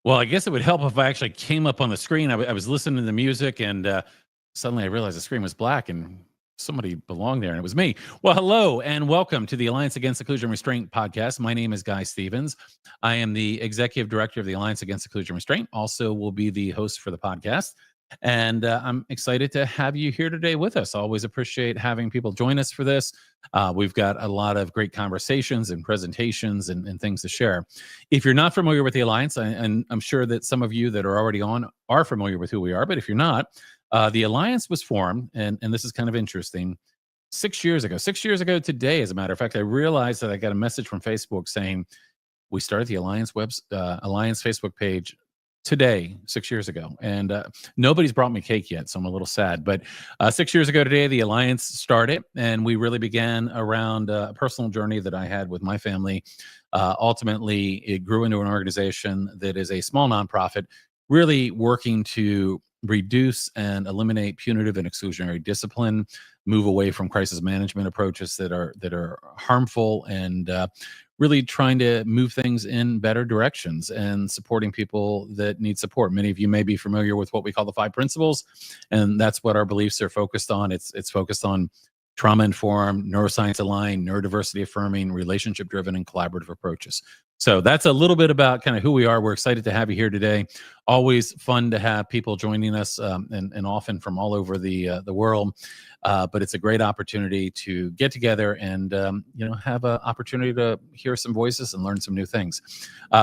Well, I guess it would help if I actually came up on the screen. I was listening to the music, and suddenly I realized the screen was black and somebody belonged there, and it was me. Well, hello, and welcome to the Alliance Against Seclusion and Restraint podcast. My name is Guy Stevens. I am the executive director of the Alliance Against Seclusion and Restraint, also will be the host for the podcast. And I'm excited to have you here today with us. Always appreciate having people join us for this. We've got a lot of great conversations and presentations and things to share. If you're not familiar with the Alliance, and I'm sure that some of you that are already on are familiar with who we are, but if you're not, the Alliance was formed, and this is kind of interesting, 6 years ago. 6 years ago today, as a matter of fact, I realized that I got a message from Facebook saying we started the Alliance Alliance Facebook page today, 6 years ago. And nobody's brought me cake yet, so I'm a little sad. But 6 years ago today, the Alliance started, and we really began around a personal journey that I had with my family. Ultimately, it grew into an organization that is a small nonprofit, really working to reduce and eliminate punitive and exclusionary discipline, move away from crisis management approaches that are harmful, and really trying to move things in better directions and supporting people that need support. Many of you may be familiar with what we call the 5 principles, and that's what our beliefs are focused on. It's focused on trauma-informed, neuroscience-aligned, neurodiversity-affirming, relationship-driven, and collaborative approaches. So that's a little bit about kind of who we are. We're excited to have you here today. Always fun to have people joining us, and often from all over the world. But it's a great opportunity to get together and have an opportunity to hear some voices and learn some new things.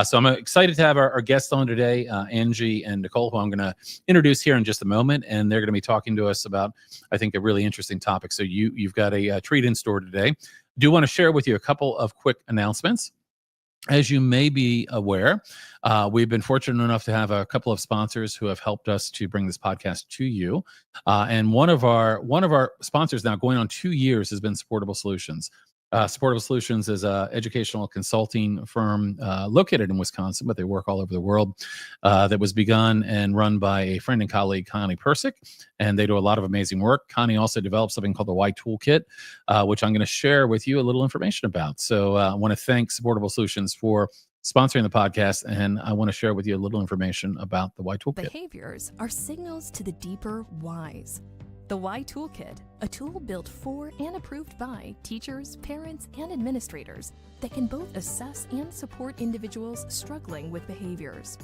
So I'm excited to have our guests on today, Angie and Nicole, who I'm going to introduce here in just a moment, and they're going to be talking to us about, I think, a really interesting topic. So you've got a treat in store today. Do want to share with you a couple of quick announcements. As you may be aware, we've been fortunate enough to have a couple of sponsors who have helped us to bring this podcast to you. And one of our sponsors, now going on 2 years, has been Supportable Solutions. Supportable Solutions is an educational consulting firm located in Wisconsin, but they work all over the world, that was begun and run by a friend and colleague, Connie Persick, and they do a lot of amazing work. Connie also developed something called the Why Toolkit, which I'm going to share with you a little information about. So I want to thank Supportable Solutions for sponsoring the podcast, and I want to share with you a little information about the Why Toolkit. Behaviors are signals to the deeper whys. The Why Toolkit, a tool built for and approved by teachers, parents, and administrators that can both assess and support individuals struggling with behaviors.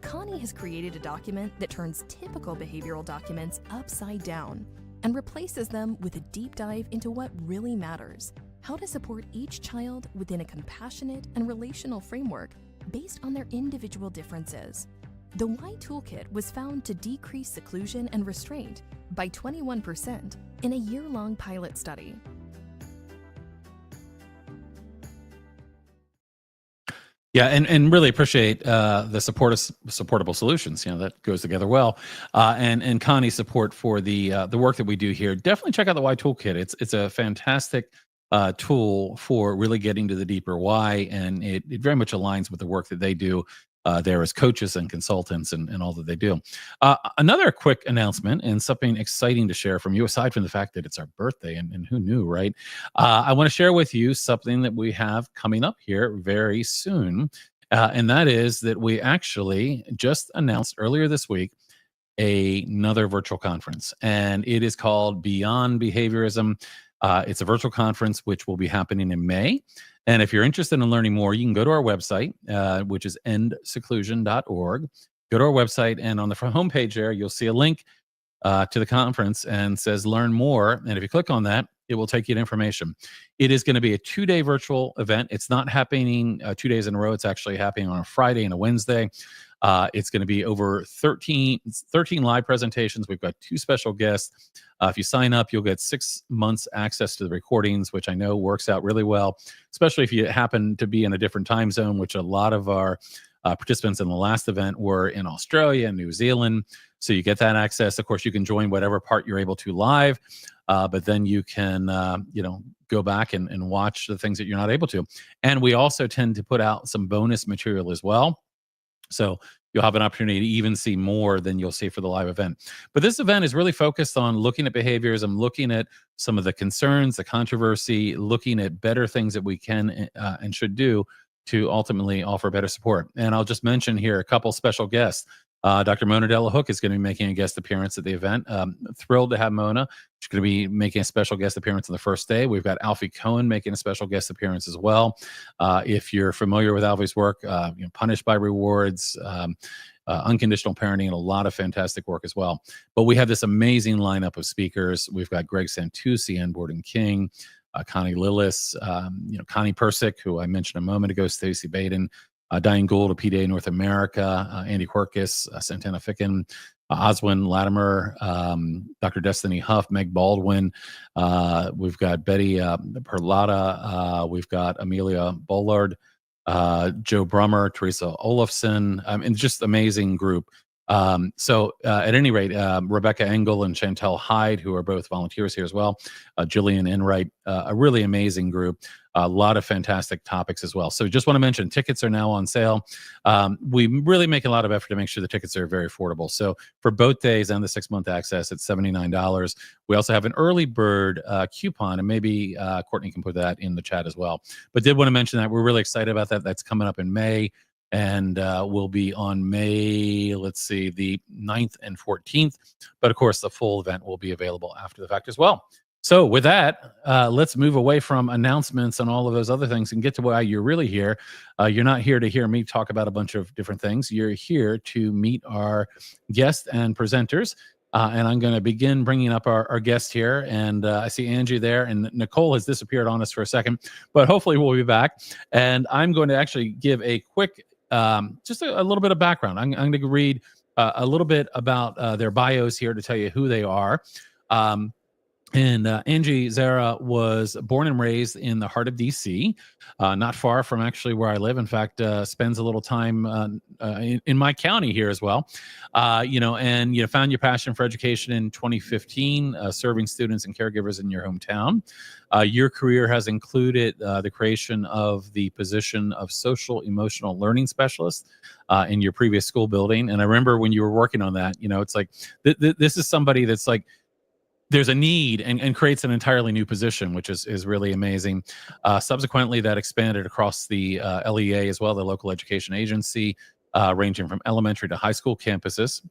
Connie has created a document that turns typical behavioral documents upside down and replaces them with a deep dive into what really matters: how to support each child within a compassionate and relational framework based on their individual differences. The Why Toolkit was found to decrease seclusion and restraint by 21% in a year-long pilot study. Yeah, and really appreciate the Supportable Solutions. That goes together well, and Connie's support for the work that we do here. Definitely check out the Why Toolkit. It's a fantastic tool for really getting to the deeper why, and it very much aligns with the work that they do there as coaches and consultants and all that they do. Another quick announcement and something exciting to share from you, aside from the fact that it's our birthday, and who knew, right? I want to share with you something that we have coming up here very soon, and that is that we actually just announced earlier this week another virtual conference, and it is called Beyond Behaviorism. It's a virtual conference which will be happening in May. And if you're interested in learning more, you can go to our website, which is endseclusion.org. Go to our website, and on the front homepage there, you'll see a link to the conference and says Learn More. And if you click on that, it will take you to information. It is going to be a 2-day virtual event. It's not happening 2 days in a row. It's actually happening on a Friday and a Wednesday. It's going to be over 13 live presentations. We've got 2 special guests. If you sign up, you'll get 6 months access to the recordings, which I know works out really well, especially if you happen to be in a different time zone, which a lot of our participants in the last event were in Australia and New Zealand. So you get that access. Of course, you can join whatever part you're able to live, but then you can go back and watch the things that you're not able to. And we also tend to put out some bonus material as well. So you'll have an opportunity to even see more than you'll see for the live event. But this event is really focused on looking at behaviors. I'm looking at some of the concerns, the controversy, looking at better things that we can and should do to ultimately offer better support. And I'll just mention here a couple special guests. Dr. Mona Della Hook is going to be making a guest appearance at the event. Thrilled to have Mona. She's going to be making a special guest appearance on the first day. We've got Alfie Cohen making a special guest appearance as well. If you're familiar with Alfie's work, Punished by Rewards, unconditional parenting, and a lot of fantastic work as well. But we have this amazing lineup of speakers. We've got Greg Santucci and Borden King, Connie Lillis, Connie Persick, who I mentioned a moment ago, Stacey Baden, Diane Gould of PDA North America, Andy Horkus, Santana Ficken, Oswin Latimer, Dr. Destiny Huff, Meg Baldwin. We've got Betty Perlotta. We've got Amelia Bollard, Joe Brummer, Teresa Olafson, and just amazing group. So at any rate, Rebecca Engel and Chantel Hyde, who are both volunteers here as well, Jillian Enright, a really amazing group, a lot of fantastic topics as well. So just want to mention, tickets are now on sale. We really make a lot of effort to make sure the tickets are very affordable. So for both days and the 6-month access, it's $79. We also have an early bird coupon, and maybe Courtney can put that in the chat as well. But did want to mention that we're really excited about that. That's coming up in May. And will be on May, let's see, the 9th and 14th. But of course, the full event will be available after the fact as well. So with that, let's move away from announcements and all of those other things and get to why you're really here. You're not here to hear me talk about a bunch of different things. You're here to meet our guests and presenters. And I'm going to begin bringing up our guest here. And I see Angie there, and Nicole has disappeared on us for a second, but hopefully we'll be back. And I'm going to actually give a quick just a little bit of background. I'm going to read a little bit about their bios here to tell you who they are. And Angie Zara was born and raised in the heart of DC, not far from actually where I live. In fact, spends a little time in my county here as well. And you found your passion for education in 2015, serving students and caregivers in your hometown. Your career has included the creation of the position of social emotional learning specialist in your previous school building. And I remember when you were working on that, it's like this is somebody that's like, there's a need and creates an entirely new position, which is really amazing. Subsequently, that expanded across the LEA as well, the local education agency, ranging from elementary to high school campuses.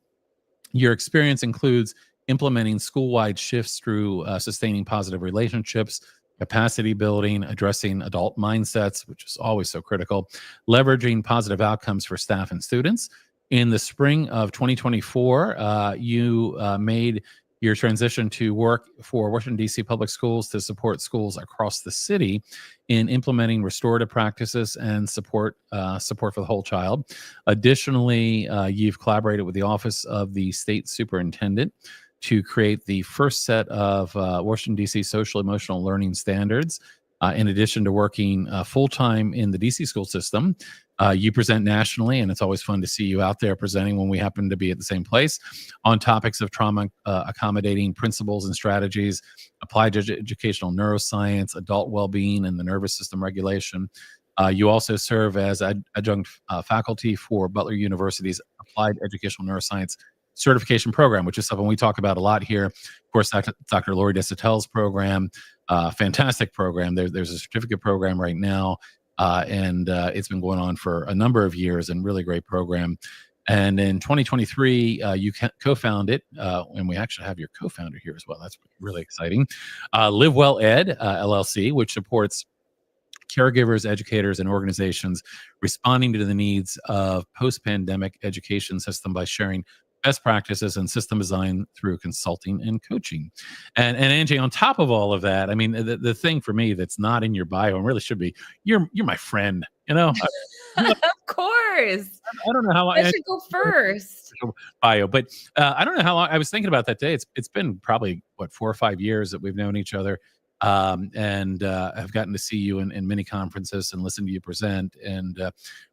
Your experience includes implementing school-wide shifts through sustaining positive relationships, capacity building, addressing adult mindsets, which is always so critical, leveraging positive outcomes for staff and students. In the spring of 2024, you made your transition to work for Washington, D.C. Public Schools to support schools across the city in implementing restorative practices and support for the whole child. Additionally, you've collaborated with the Office of the State Superintendent to create the first set of Washington, D.C. social emotional learning standards. In addition to working full-time in the DC school system, you present nationally, and it's always fun to see you out there presenting when we happen to be at the same place on topics of trauma accommodating principles and strategies, applied educational neuroscience, adult well-being, and the nervous system regulation. You also serve as adjunct faculty for Butler University's Applied Educational Neuroscience certification program, which is something we talk about a lot here. Of course, Dr. Lori Desautels program, fantastic program. There's a certificate program right now, and it's been going on for a number of years, and really great program. And in 2023, you co-founded, and we actually have your co-founder here as well. That's really exciting. LiveWellEd, LLC, which supports caregivers, educators, and organizations responding to the needs of post-pandemic education system by sharing best practices and system design through consulting and coaching. And Angie, on top of all of that, I mean, the thing for me that's not in your bio and really should be, you're my friend, Of course. I don't know how I should go first. Bio, but I don't know how long. I was thinking about that day. It's been probably 4 or 5 years that we've known each other, and I've gotten to see you in many conferences and listen to you present, and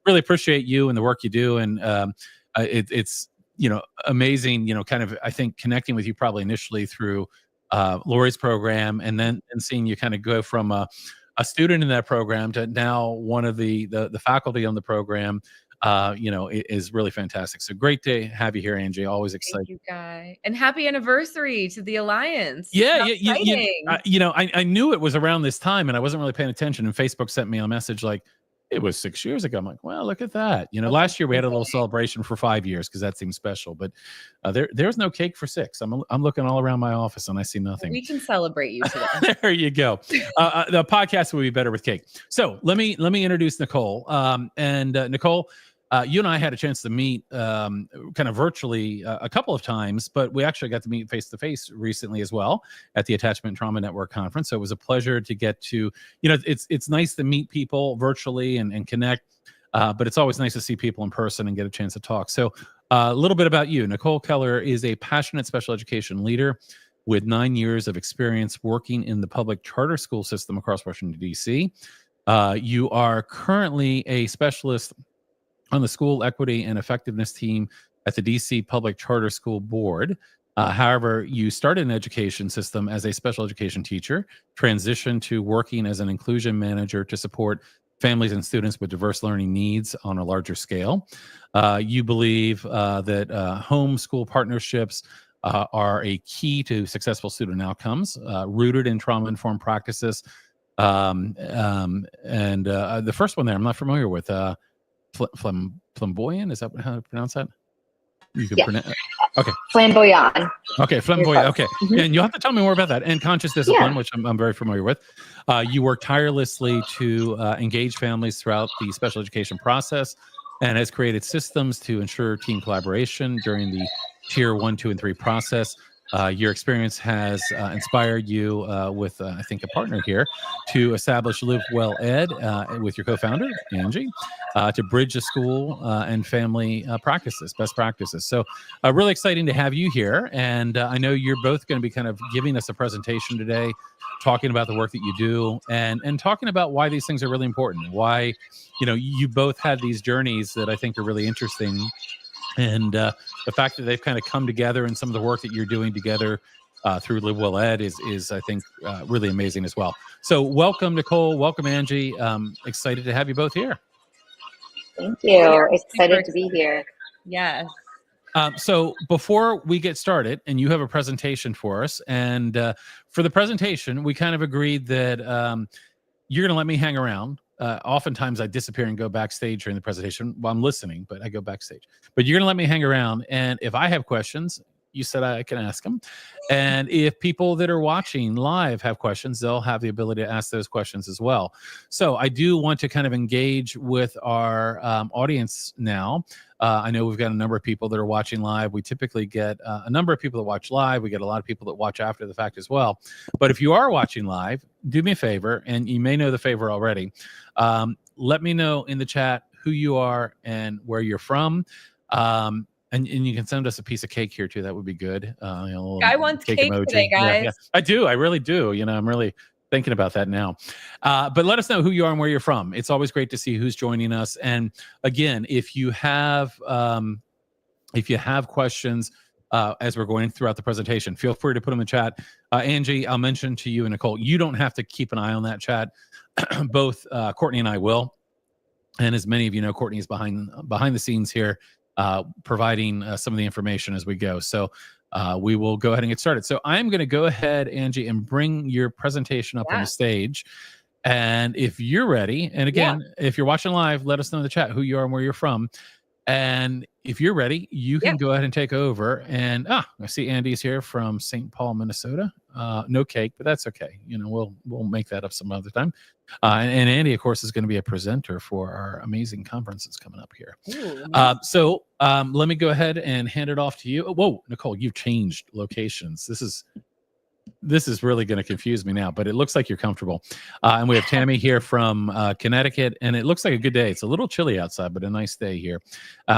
really appreciate you and the work you do. And it's amazing, kind of, I think, connecting with you probably initially through Lori's program, and then seeing you kind of go from a student in that program to now one of the faculty on the program, is really fantastic. So great to have you here, Angie. Always excited. Thank you, Guy. And happy anniversary to the Alliance. Yeah, I knew it was around this time, and I wasn't really paying attention, and Facebook sent me a message like, it was 6 years ago. I'm like, well, look at that. Last year we had a little celebration for 5 years because that seems special, but there's no cake for 6. I'm looking all around my office and I see nothing. We can celebrate you today. There you go. The podcast will be better with cake. So let me introduce Nicole. Nicole, you and I had a chance to meet kind of virtually a couple of times, but we actually got to meet face to face recently as well at the Attachment Trauma Network conference. So it was a pleasure to get to, it's nice to meet people virtually and connect, but it's always nice to see people in person and get a chance to talk. So a little bit about you. Nicole Keler is a passionate special education leader with 9 years of experience working in the public charter school system across Washington, D.C. You are currently a specialist on the school equity and effectiveness team at the DC Public Charter School Board. However, you started in education system as a special education teacher, transitioned to working as an inclusion manager to support families and students with diverse learning needs on a larger scale. You believe that home-school partnerships are a key to successful student outcomes, rooted in trauma-informed practices. The first one there, I'm not familiar with. Flamboyant, is that how to pronounce that? You can pronounce. Okay. Flamboyant. Okay, flamboyant. Okay, and you'll have to tell me more about that. And conscious discipline, which I'm very familiar with. You work tirelessly to engage families throughout the special education process, and has created systems to ensure team collaboration during the Tier 1, 2, and 3 process. Your experience has inspired you with, I think, a partner here to establish LiveWellEd with your co-founder, Angie, to bridge the school and family best practices. So really exciting to have you here. And I know you're both going to be kind of giving us a presentation today, talking about the work that you do and talking about why these things are really important, why, you both had these journeys that I think are really interesting. And the fact that they've kind of come together and some of the work that you're doing together through LiveWellEd is I think, really amazing as well. So welcome, Nicole. Welcome, Angie. Excited to have you both here. Thank you. Excited to be here. Yes. So before we get started, and you have a presentation for us, and for the presentation, we kind of agreed that you're going to let me hang around. Oftentimes I disappear and go backstage during the presentation while I'm listening, but I go backstage. But you're going to let me hang around. And if I have questions, you said I can ask them. And if people that are watching live have questions, they'll have the ability to ask those questions as well. So I do want to kind of engage with our audience now. I know we've got a number of people that are watching live. We typically get a number of people that watch live. We get a lot of people that watch after the fact as well. But if you are watching live, do me a favor, and you may know the favor already. Let me know in the chat who you are and where you're from. And you can send us a piece of cake here too. That would be good. I want cake today, guys. Yeah. I do. I really do. I'm really thinking about that now. But let us know who you are and where you're from. It's always great to see who's joining us. And again, if you have questions as we're going throughout the presentation, feel free to put them in the chat. Angie, I'll mention to you and Nicole, you don't have to keep an eye on that chat. Both Courtney and I will. And as many of you know, Courtney is behind the scenes here, providing some of the information as we go. So we will go ahead and get started. So I'm going to go ahead, Angie, and bring your presentation up on the stage. And if you're ready, and again, if you're watching live, let us know in the chat who you are and where you're from. And if you're ready, you can go ahead and take over. And I see Andy's here from St. Paul, Minnesota. No cake, but that's okay. We'll make that up some other time. And Andy, of course, is going to be a presenter for our amazing conference that's coming up here. Ooh, nice. So let me go ahead and hand it off to you. Whoa, Nicole, you've changed locations. This is really going to confuse me now, but it looks like you're comfortable. And we have Tammy here from Connecticut, and it looks like a good day. It's a little chilly outside, but a nice day here.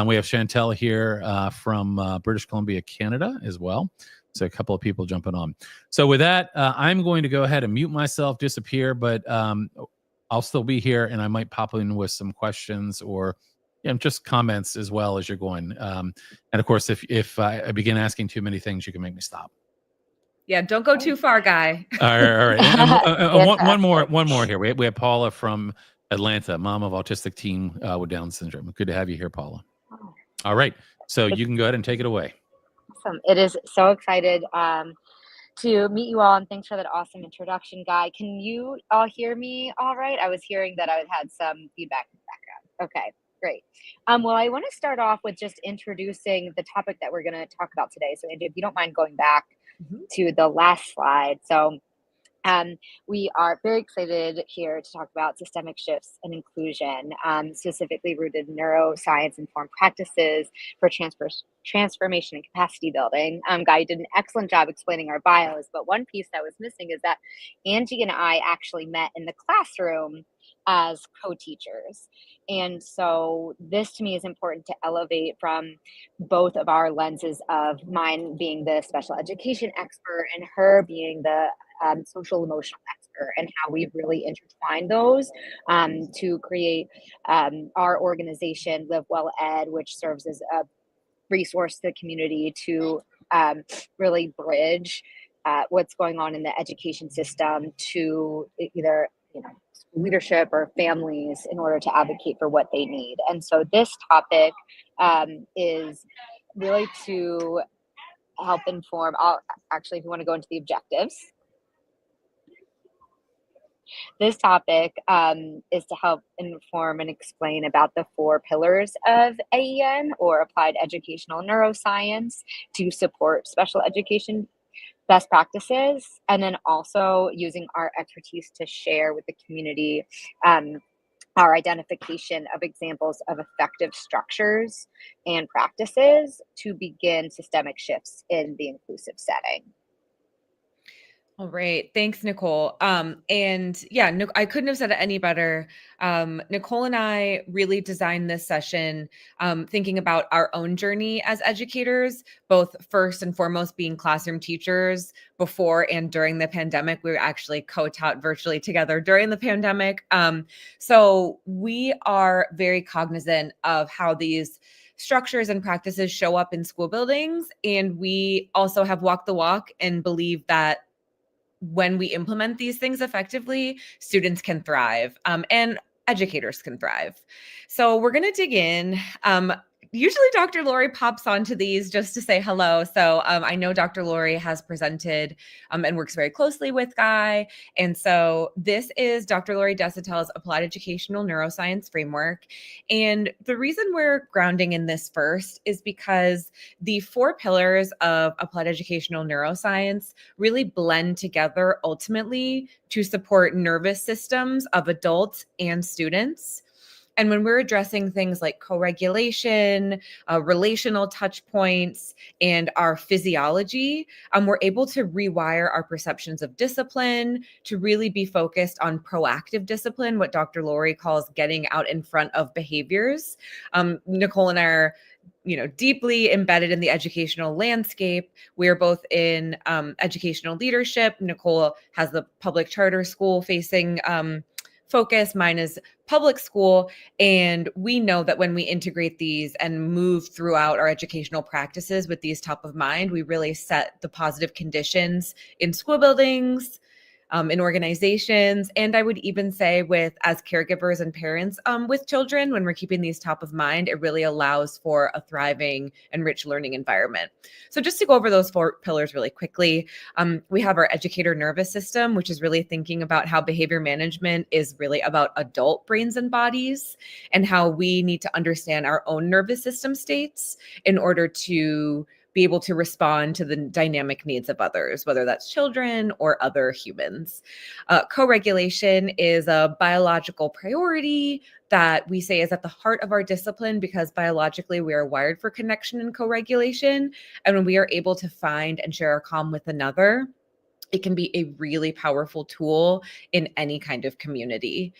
We have Chantel here from British Columbia, Canada as well. So a couple of people jumping on. So with that, I'm going to go ahead and mute myself, disappear, but I'll still be here, and I might pop in with some questions or just comments as well as you're going. And of course, if I begin asking too many things, you can make me stop. Yeah, don't go too far, Guy. All right. And, one more here. We have Paula from Atlanta, mom of autistic teen with Down syndrome. Good to have you here, Paula. All right. So you can go ahead and take it away. Awesome. It is so excited to meet you all, and thanks for that awesome introduction, Guy. Can you all hear me all right? I was hearing that I had some feedback in the background. Okay, great. Well, I want to start off with just introducing the topic that we're going to talk about today. So, Angie, if you don't mind going back to the last slide. So, we are very excited here to talk about systemic shifts and inclusion, specifically rooted in neuroscience-informed practices for transformation and capacity building. Guy did an excellent job explaining our bios, but one piece that was missing is that Angie and I actually met in the classroom as co-teachers. And so this to me is important to elevate from both of our lenses of mine being the special education expert and her being the social emotional expert, and how we've really intertwined those to create our organization, LiveWellEd, which serves as a resource to the community to really bridge what's going on in the education system to either leadership or families in order to advocate for what they need. And so this topic is really to help inform. Actually, if you want to go into the objectives, this topic is to help inform and explain about the 4 pillars of AEN, or applied educational neuroscience, to support special education best practices, and then also using our expertise to share with the community our identification of examples of effective structures and practices to begin systemic shifts in the inclusive setting. All right. Thanks, Nicole. And yeah, I couldn't have said it any better. Nicole and I really designed this session thinking about our own journey as educators, both first and foremost being classroom teachers before and during the pandemic. We were actually co-taught virtually together during the pandemic. So we are very cognizant of how these structures and practices show up in school buildings. And we also have walked the walk and believe that when we implement these things effectively, students can thrive and educators can thrive. So we're going to dig in. Usually Dr. Lori pops onto these just to say hello. So I know Dr. Lori has presented and works very closely with Guy. And so this is Dr. Lori Desautels' Applied Educational Neuroscience Framework. And the reason we're grounding in this first is because the 4 pillars of applied educational neuroscience really blend together ultimately to support nervous systems of adults and students. And when we're addressing things like co-regulation, relational touch points, and our physiology, we're able to rewire our perceptions of discipline to really be focused on proactive discipline, what Dr. Lori calls getting out in front of behaviors. Nicole and I are deeply embedded in the educational landscape. We are both in educational leadership. Nicole has the public charter school facing focus. Mine is public school. And we know that when we integrate these and move throughout our educational practices with these top of mind, we really set the positive conditions in school buildings, in organizations, and I would even say as caregivers and parents with children, when we're keeping these top of mind, it really allows for a thriving and rich learning environment. So just to go over those 4 pillars really quickly, we have our educator nervous system, which is really thinking about how behavior management is really about adult brains and bodies, and how we need to understand our own nervous system states in order to be able to respond to the dynamic needs of others, whether that's children or other humans. Co-regulation is a biological priority that we say is at the heart of our discipline, because biologically we are wired for connection and co-regulation. And when we are able to find and share our calm with another, it can be a really powerful tool in any kind of community.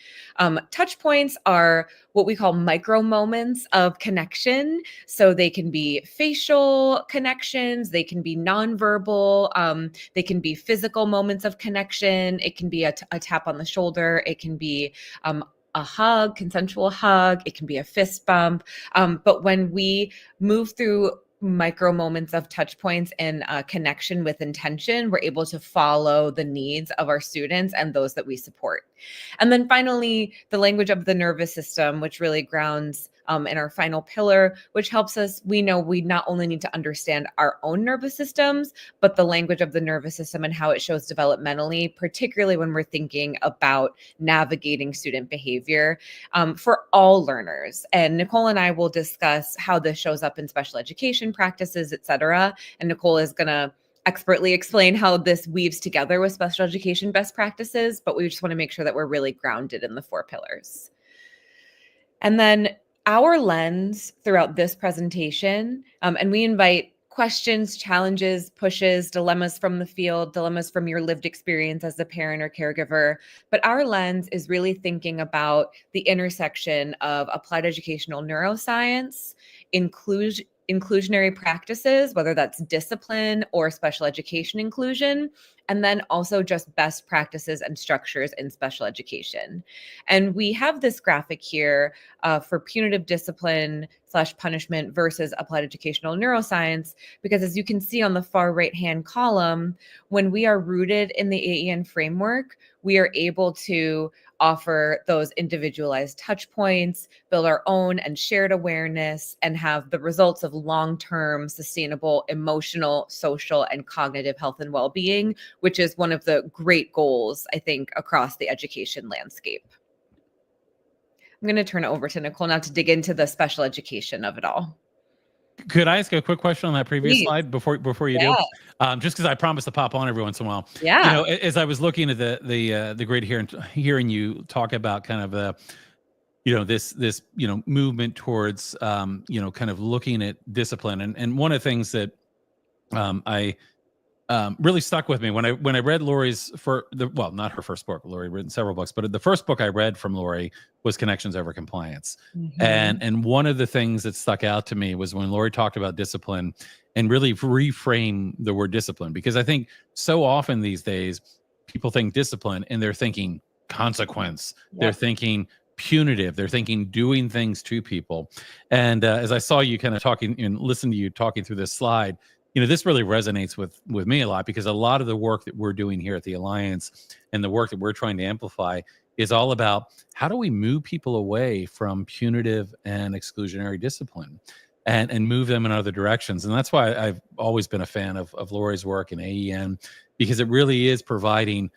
Touch points are what we call micro moments of connection. So they can be facial connections, they can be nonverbal, they can be physical moments of connection. It can be a tap on the shoulder. It can be a hug, consensual hug. It can be a fist bump. But when we move through micro moments of touch points and connection with intention, we're able to follow the needs of our students and those that we support. And then finally, the language of the nervous system, which really grounds in our final pillar, which helps us, we know we not only need to understand our own nervous systems, but the language of the nervous system and how it shows developmentally, particularly when we're thinking about navigating student behavior for all learners. And Nicole and I will discuss how this shows up in special education practices, et cetera. And Nicole is going to expertly explain how this weaves together with special education best practices, but we just want to make sure that we're really grounded in the 4 pillars. And then our lens throughout this presentation, and we invite questions, challenges, pushes, dilemmas from the field, dilemmas from your lived experience as a parent or caregiver. But our lens is really thinking about the intersection of applied educational neuroscience, inclusionary practices, whether that's discipline or special education inclusion, and then also just best practices and structures in special education. And we have this graphic here for punitive discipline / punishment versus applied educational neuroscience, because as you can see on the far right-hand column, when we are rooted in the AEN framework, we are able to offer those individualized touch points, build our own and shared awareness, and have the results of long-term sustainable emotional, social, and cognitive health and well-being, which is one of the great goals, I think, across the education landscape. I'm going to turn it over to Nicole now to dig into the special education of it all. Could I ask a quick question on that previous Please. slide before you do? Just because I promise to pop on every once in a while. Yeah. You know, as I was looking at the grid here and hearing you talk about kind of this movement towards kind of looking at discipline, and one of the things that I really stuck with me when I read Lori's not her first book. Lori written several books, but the first book I read from Lori was Connections Over Compliance. Mm-hmm. And one of the things that stuck out to me was when Lori talked about discipline and really reframe the word discipline, because I think so often these days people think discipline and they're thinking consequence. Yep. They're thinking punitive. They're thinking doing things to people. And as I saw you kind of talking and listened to you talking through this slide, this really resonates with me a lot, because a lot of the work that we're doing here at the Alliance and the work that we're trying to amplify is all about how do we move people away from punitive and exclusionary discipline and move them in other directions. And that's why I've always been a fan of Lori's work in AEN, because it really is providing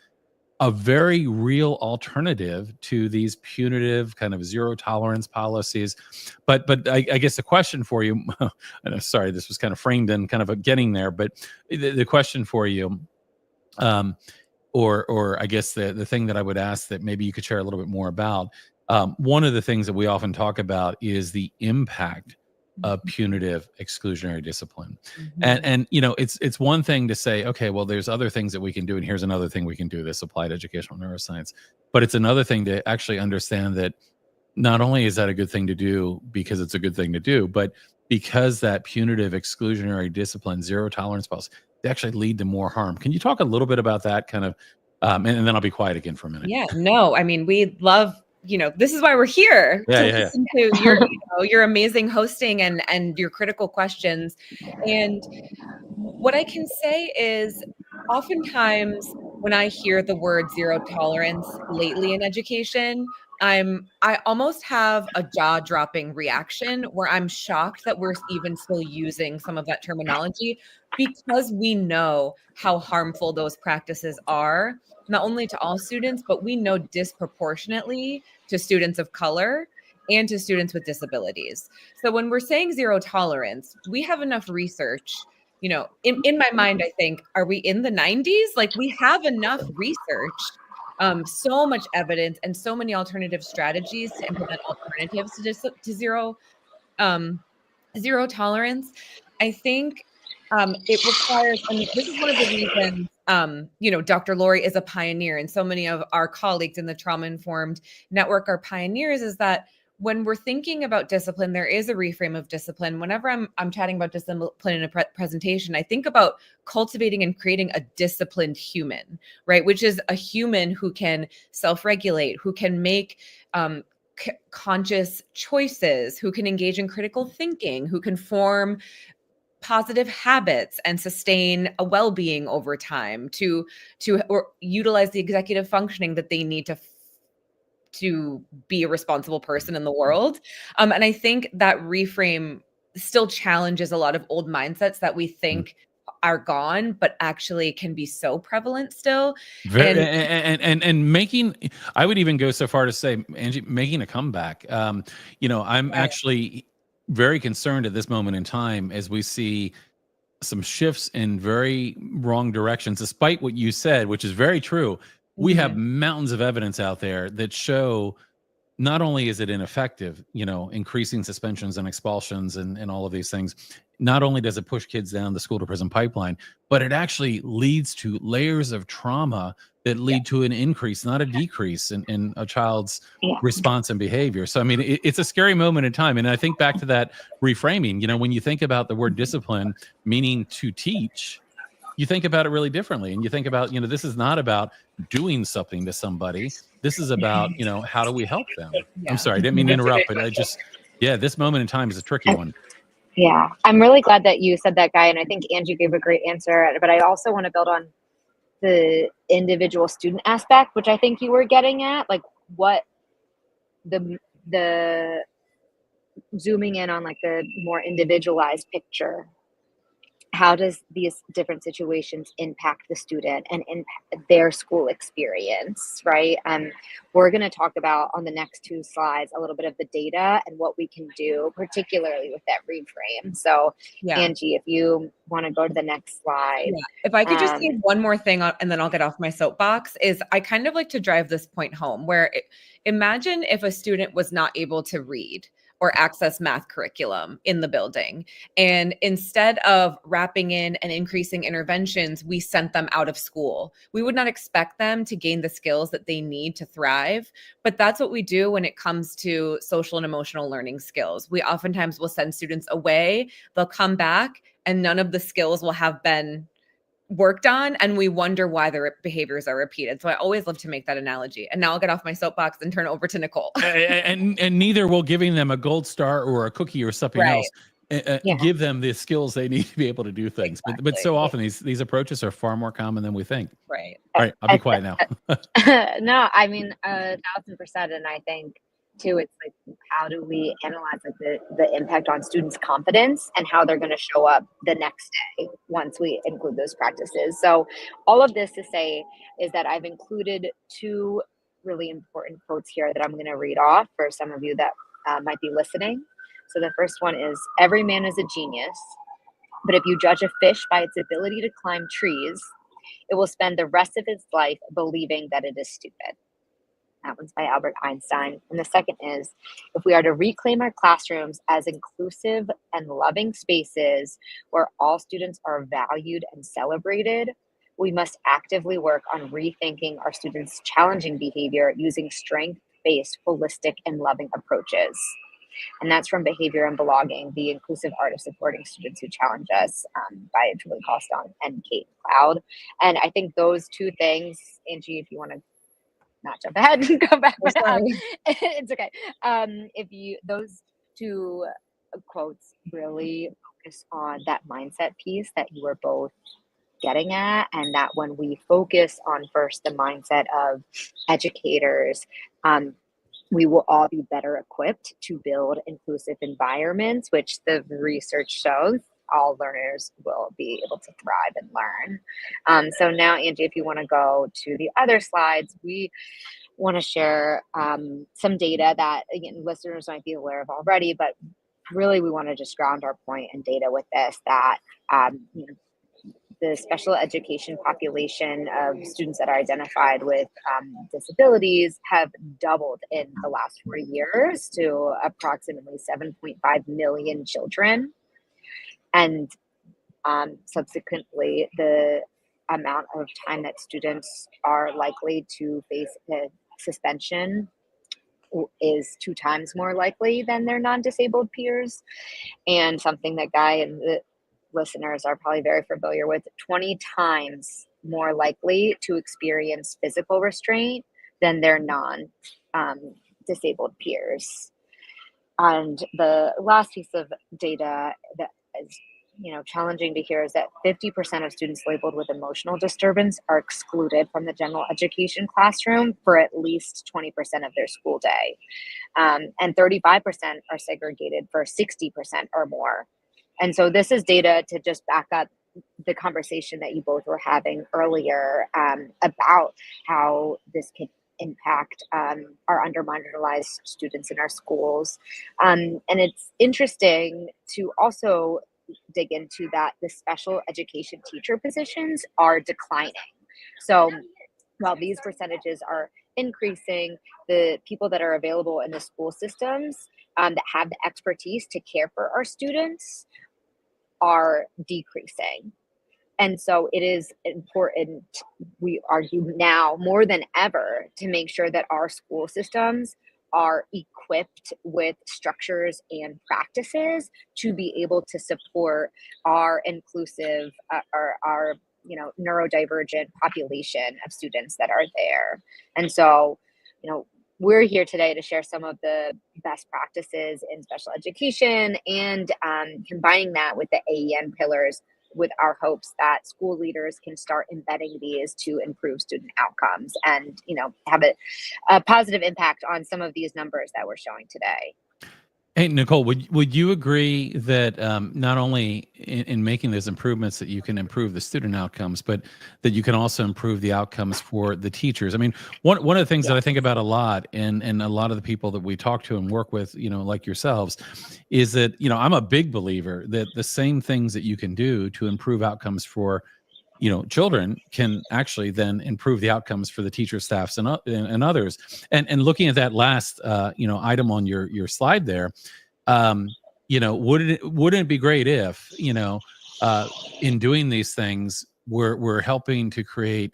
a very real alternative to these punitive kind of zero tolerance policies. But I guess the question for you, and I'm sorry, this was kind of framed in kind of a getting there, but the question for you, or I guess the thing that I would ask that maybe you could share a little bit more about, one of the things that we often talk about is the impact of punitive exclusionary discipline. Mm-hmm. And it's one thing to say, okay, well, there's other things that we can do, and here's another thing we can do, this applied educational neuroscience. But it's another thing to actually understand that not only is that a good thing to do because it's a good thing to do, but because that punitive exclusionary discipline, zero tolerance policy, they actually lead to more harm. Can you talk a little bit about that kind of, and then I'll be quiet again for a minute. Yeah, no, I mean, we love, this is why we're here to listen to your amazing hosting and your critical questions. And what I can say is oftentimes when I hear the word zero tolerance lately in education, I almost have a jaw-dropping reaction where I'm shocked that we're even still using some of that terminology, because we know how harmful those practices are, not only to all students, but we know disproportionately to students of color and to students with disabilities. So when we're saying zero tolerance, we have enough research. In my mind, I think, are we in the 90s? Like, we have enough research, so much evidence and so many alternative strategies to implement alternatives to zero tolerance. I think it requires, and this is one of the reasons, Dr. Lori is a pioneer, and so many of our colleagues in the Trauma-Informed Network are pioneers, is that when we're thinking about discipline, there is a reframe of discipline. Whenever I'm chatting about discipline in a presentation, I think about cultivating and creating a disciplined human, right? Which is a human who can self-regulate, who can make conscious choices, who can engage in critical thinking, who can form positive habits and sustain a well-being over time, to or utilize the executive functioning that they need to to be a responsible person in the world. And I think that reframe still challenges a lot of old mindsets that we think are gone, but actually can be so prevalent still. Very, And and making, I would even go so far to say, Angie, making a comeback. I'm Right. actually very concerned at this moment in time as we see some shifts in very wrong directions, despite what you said, which is very true. We have Mhm. mountains of evidence out there that show not only is it ineffective, increasing suspensions and expulsions and all of these things, not only does it push kids down the school to prison pipeline, but it actually leads to layers of trauma that lead to an increase, not a decrease in a child's Yeah. response and behavior. So, I mean, it's a scary moment in time. And I think back to that reframing, when you think about the word discipline meaning to teach, you think about it really differently. And you think about, this is not about doing something to somebody. This is about, how do we help them? I'm Yeah. sorry, I didn't mean to That's a interrupt, great but question. this moment in time is a tricky one. Yeah, I'm really glad that you said that, Guy, and I think Angie gave a great answer. But I also want to build on the individual student aspect, which I think you were getting at, like what the zooming in on like the more individualized picture. How does these different situations impact the student and impact their school experience, right? We're going to talk about on the next two slides a little bit of the data and what we can do, particularly with that reframe. So, Yeah. Angie, if you want to go to the next slide. Yeah. If I could just say one more thing and then I'll get off my soapbox, is I kind of like to drive this point home where imagine if a student was not able to read or access math curriculum in the building. And instead of wrapping in and increasing interventions, we sent them out of school. We would not expect them to gain the skills that they need to thrive, but that's what we do when it comes to social and emotional learning skills. We oftentimes will send students away, they'll come back, and none of the skills will have been worked on, and we wonder why their behaviors are repeated. So I always love to make that analogy. And now I'll get off my soapbox and turn it over to Nicole. and neither will giving them a gold star or a cookie or something Right. else give them the skills they need to be able to do things. Exactly. But so often these approaches are far more common than we think. Right. All right, I'll be quiet now. No, I mean 1,000%, and I think too, it's like how do we analyze like the impact on students' confidence and how they're going to show up the next day once we include those practices. So all of this to say is that I've included two really important quotes here that I'm going to read off for some of you that might be listening. So the first one is, "Every man is a genius, but if you judge a fish by its ability to climb trees, it will spend the rest of its life believing that it is stupid." That one's by Albert Einstein. And the second is, "If we are to reclaim our classrooms as inclusive and loving spaces where all students are valued and celebrated, we must actively work on rethinking our students' challenging behavior using strength-based, holistic, and loving approaches." And that's from Behavior and Belonging, the inclusive art of supporting students who challenge us, by Julie Coston and Kate Cloud. And I think those two things, Angie, if you want to not jump ahead and go back, but, it's okay. Those two quotes really focus on that mindset piece that you were both getting at, and that when we focus on first the mindset of educators, we will all be better equipped to build inclusive environments, which the research shows all learners will be able to thrive and learn. So now, Angie, if you want to go to the other slides, we want to share some data that, again, listeners might be aware of already, but really we want to just ground our point in data with this, that the special education population of students that are identified with disabilities have doubled in the last 4 years to approximately 7.5 million children. And subsequently, the amount of time that students are likely to face a suspension is 2 times more likely than their non-disabled peers. And something that Guy and the listeners are probably very familiar with, 20 times more likely to experience physical restraint than their non-disabled peers. And the last piece of data that is challenging to hear is that 50% of students labeled with emotional disturbance are excluded from the general education classroom for at least 20% of their school day. And 35% are segregated for 60% or more. And so this is data to just back up the conversation that you both were having earlier about how this can impact our under-marginalized students in our schools. And it's interesting to also dig into that the special education teacher positions are declining. So while these percentages are increasing, the people that are available in the school systems that have the expertise to care for our students are decreasing. And so it is important, we argue now more than ever, to make sure that our school systems are equipped with structures and practices to be able to support our inclusive, our neurodivergent population of students that are there. And so, we're here today to share some of the best practices in special education and combining that with the AEN pillars, with our hopes that school leaders can start embedding these to improve student outcomes and, have a positive impact on some of these numbers that we're showing today. Hey, Nicole, would you agree that not only in making those improvements that you can improve the student outcomes, but that you can also improve the outcomes for the teachers? I mean, one of the things that I think about a lot, and a lot of the people that we talk to and work with, like yourselves, is that, I'm a big believer that the same things that you can do to improve outcomes for children can actually then improve the outcomes for the teacher staffs and others. And looking at that last item on your slide there, wouldn't it be great if in doing these things we're helping to create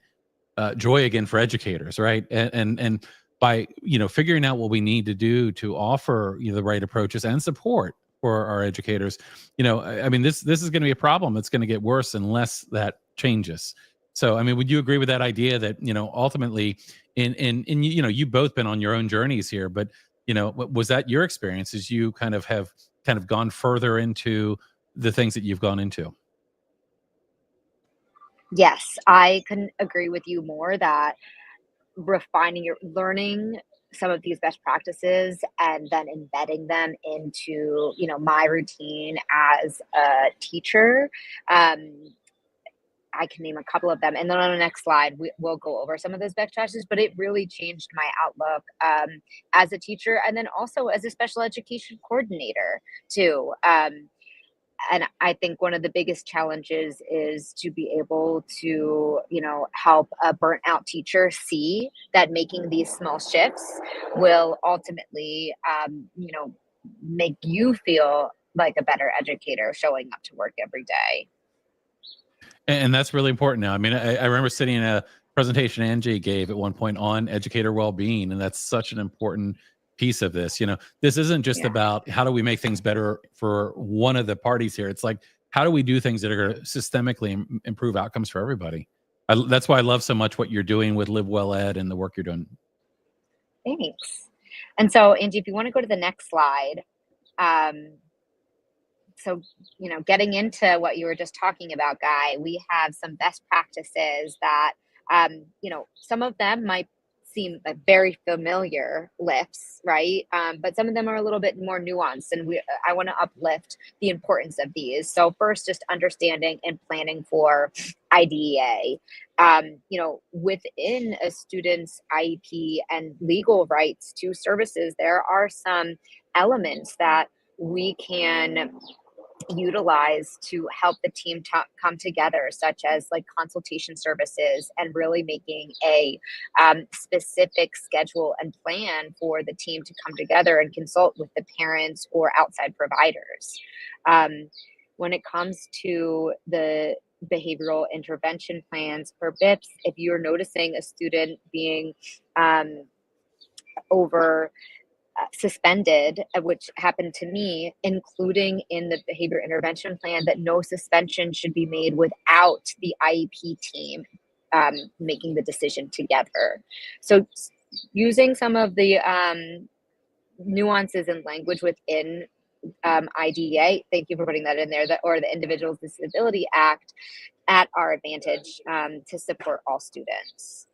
joy again for educators, right? And by figuring out what we need to do to offer the right approaches and support for our educators, I mean, this is going to be a problem. It's going to get worse unless that changes. So, I mean, would you agree with that idea that ultimately, in you've both been on your own journeys here, but was that your experience as you have gone further into the things that you've gone into? Yes, I couldn't agree with you more that learning some of these best practices and then embedding them into, my routine as a teacher. I can name a couple of them. And then on the next slide, we'll go over some of those best practices, but it really changed my outlook as a teacher and then also as a special education coordinator too. And I think one of the biggest challenges is to be able to, help a burnt out teacher see that making these small shifts will ultimately, make you feel like a better educator showing up to work every day. And that's really important now. I mean, I remember sitting in a presentation Angie gave at one point on educator well-being, and that's such an important piece of this. This isn't just about how do we make things better for one of the parties here. It's like, how do we do things that are going to systemically improve outcomes for everybody? That's why I love so much what you're doing with LiveWellEd and the work you're doing. Thanks. And so, Angie, if you want to go to the next slide. So, getting into what you were just talking about, Guy, we have some best practices that, some of them might seem like very familiar lifts, right? But some of them are a little bit more nuanced, and I want to uplift the importance of these. So first, just understanding and planning for IDEA. Within a student's IEP and legal rights to services, there are some elements that we can utilize to help the team come together, such as like consultation services and really making a specific schedule and plan for the team to come together and consult with the parents or outside providers. When it comes to the behavioral intervention plans for BIPs, if you're noticing a student being suspended, which happened to me, including in the behavior intervention plan that no suspension should be made without the IEP team making the decision together. So using some of the nuances and language within IDEA, thank you for putting that in there, or the Individuals with Disability Act at our advantage to support all students.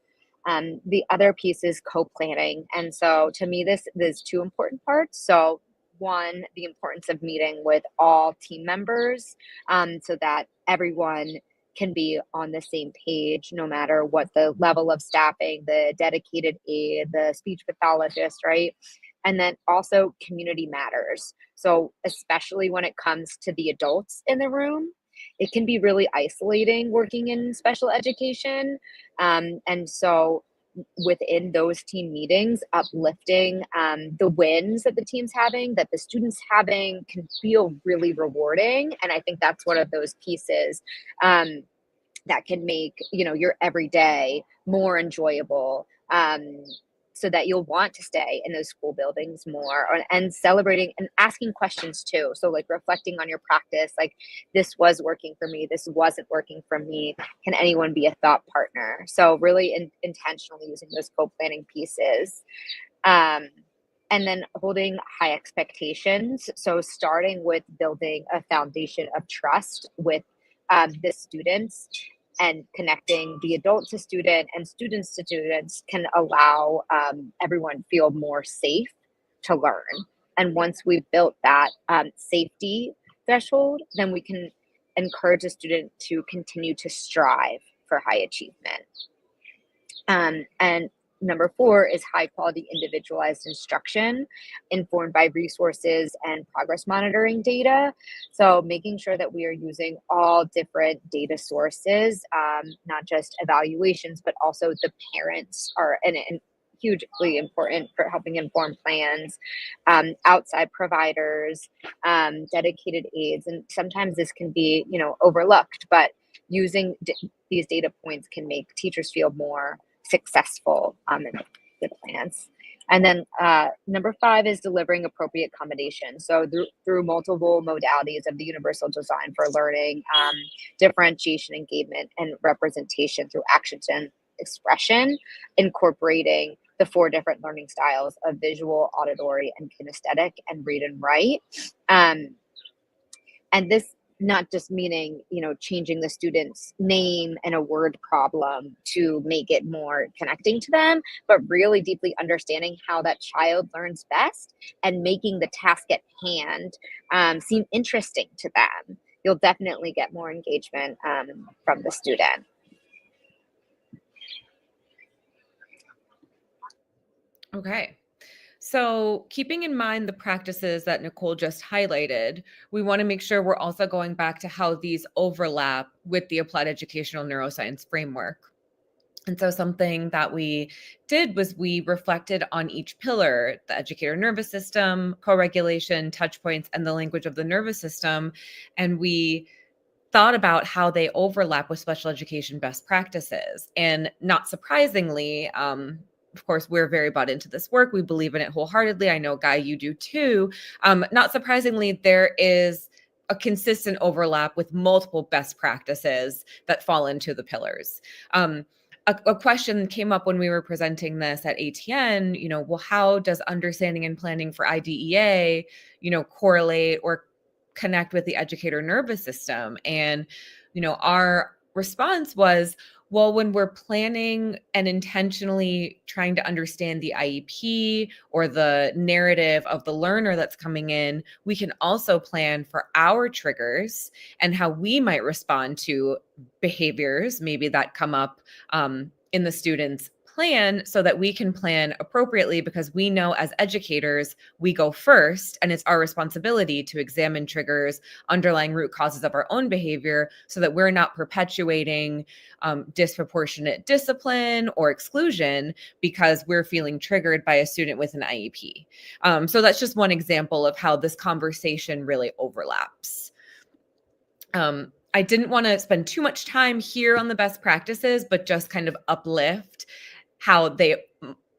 The other piece is co-planning. And so to me, there's two important parts. So one, the importance of meeting with all team members so that everyone can be on the same page, no matter what the level of staffing, the dedicated aide, the speech pathologist, right? And then also community matters. So especially when it comes to the adults in the room, it can be really isolating working in special education. And so within those team meetings, uplifting the wins that the team's having, that the students having, can feel really rewarding. And I think that's one of those pieces that can make, your everyday more enjoyable. So that you'll want to stay in those school buildings more, and celebrating and asking questions too. So like reflecting on your practice, like this was working for me, this wasn't working for me. Can anyone be a thought partner? So really intentionally using those co-planning pieces. And then holding high expectations. So starting with building a foundation of trust with the students, and connecting the adult to student and students to students can allow everyone feel more safe to learn. And once we've built that safety threshold, then we can encourage a student to continue to strive for high achievement. And number 4 is high quality individualized instruction informed by resources and progress monitoring data. So making sure that we are using all different data sources, not just evaluations, but also the parents are and hugely important for helping inform plans, outside providers, dedicated aides. And sometimes this can be, overlooked, but using these data points can make teachers feel more successful in the plans. And then number 5 is delivering appropriate accommodation. So through multiple modalities of the universal design for learning, differentiation, engagement, and representation through actions and expression, incorporating the 4 different learning styles of visual, auditory, and kinesthetic, and read and write. And this not just meaning, changing the student's name and a word problem to make it more connecting to them, but really deeply understanding how that child learns best and making the task at hand seem interesting to them. You'll definitely get more engagement from the student. Okay. So keeping in mind the practices that Nicole just highlighted, we want to make sure we're also going back to how these overlap with the applied educational neuroscience framework. And so something that we did was we reflected on each pillar: the educator nervous system, co-regulation, touch points, and the language of the nervous system. And we thought about how they overlap with special education best practices. And not surprisingly, of course, we're very bought into this work. We believe in it wholeheartedly. I know, Guy, you do too. Not surprisingly, there is a consistent overlap with multiple best practices that fall into the pillars. A question came up when we were presenting this at ATN, well, how does understanding and planning for IDEA, correlate or connect with the educator nervous system? And, our response was, well, when we're planning and intentionally trying to understand the IEP or the narrative of the learner that's coming in, we can also plan for our triggers and how we might respond to behaviors maybe that come up in the student's plan, so that we can plan appropriately, because we know as educators, we go first, and it's our responsibility to examine triggers, underlying root causes of our own behavior, so that we're not perpetuating disproportionate discipline or exclusion because we're feeling triggered by a student with an IEP. So that's just one example of how this conversation really overlaps. I didn't want to spend too much time here on the best practices, but just kind of uplift how they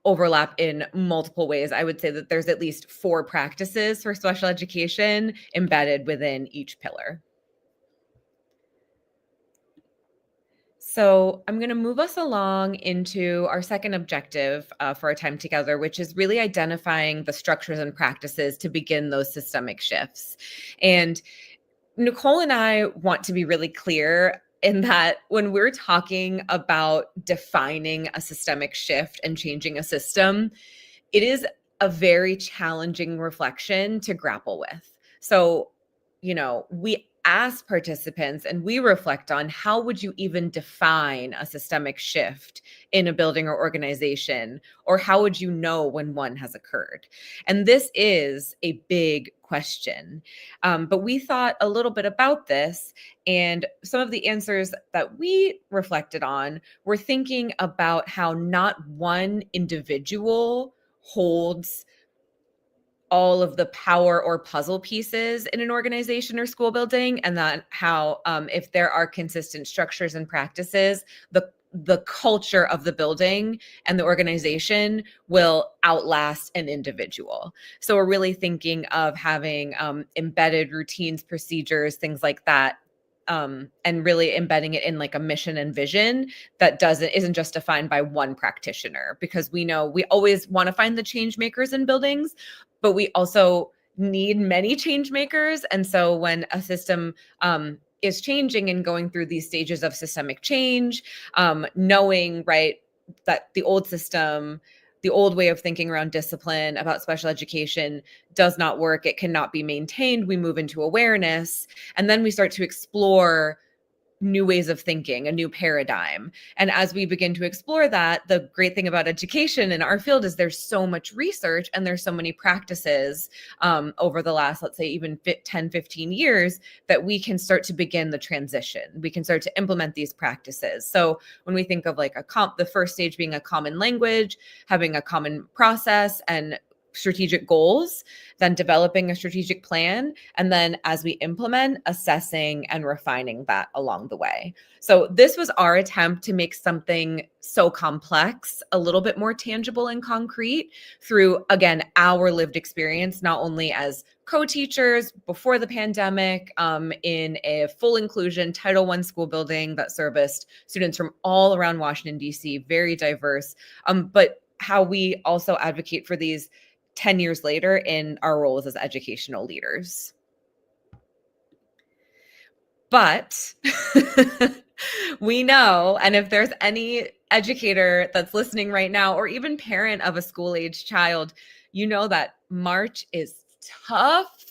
overlap in multiple ways. I would say that there's at least 4 practices for special education embedded within each pillar. So I'm going to move us along into our second objective for our time together, which is really identifying the structures and practices to begin those systemic shifts. And Nicole and I want to be really clear in that when we're talking about defining a systemic shift and changing a system, it is a very challenging reflection to grapple with. So, we ask participants and we reflect on how would you even define a systemic shift in a building or organization, or how would you know when one has occurred? And this is a big question. But we thought a little bit about this, and some of the answers that we reflected on were thinking about how not one individual holds all of the power or puzzle pieces in an organization or school building, and that how if there are consistent structures and practices, the culture of the building and the organization will outlast an individual. So we're really thinking of having embedded routines, procedures, things like that, and really embedding it in like a mission and vision that isn't just defined by one practitioner, because we know we always want to find the change makers in buildings, but we also need many change makers. And so when a system is changing and going through these stages of systemic change, knowing, right, that the old system, the old way of thinking around discipline, about special education does not work. It cannot be maintained. We move into awareness, and then we start to explore new ways of thinking, a new paradigm. And as we begin to explore that, the great thing about education in our field is there's so much research and there's so many practices over the last, let's say, even 10, 15 years, that we can start to begin the transition. We can start to implement these practices. So when we think of like the first stage being a common language, having a common process and strategic goals, then developing a strategic plan, and then as we implement, assessing and refining that along the way. So this was our attempt to make something so complex a little bit more tangible and concrete through, again, our lived experience, not only as co-teachers before the pandemic in a full inclusion Title I school building that serviced students from all around Washington, D.C., very diverse, but how we also advocate for these 10 years later in our roles as educational leaders. But we know, and if there's any educator that's listening right now, or even parent of a school-age child, you know that March is tough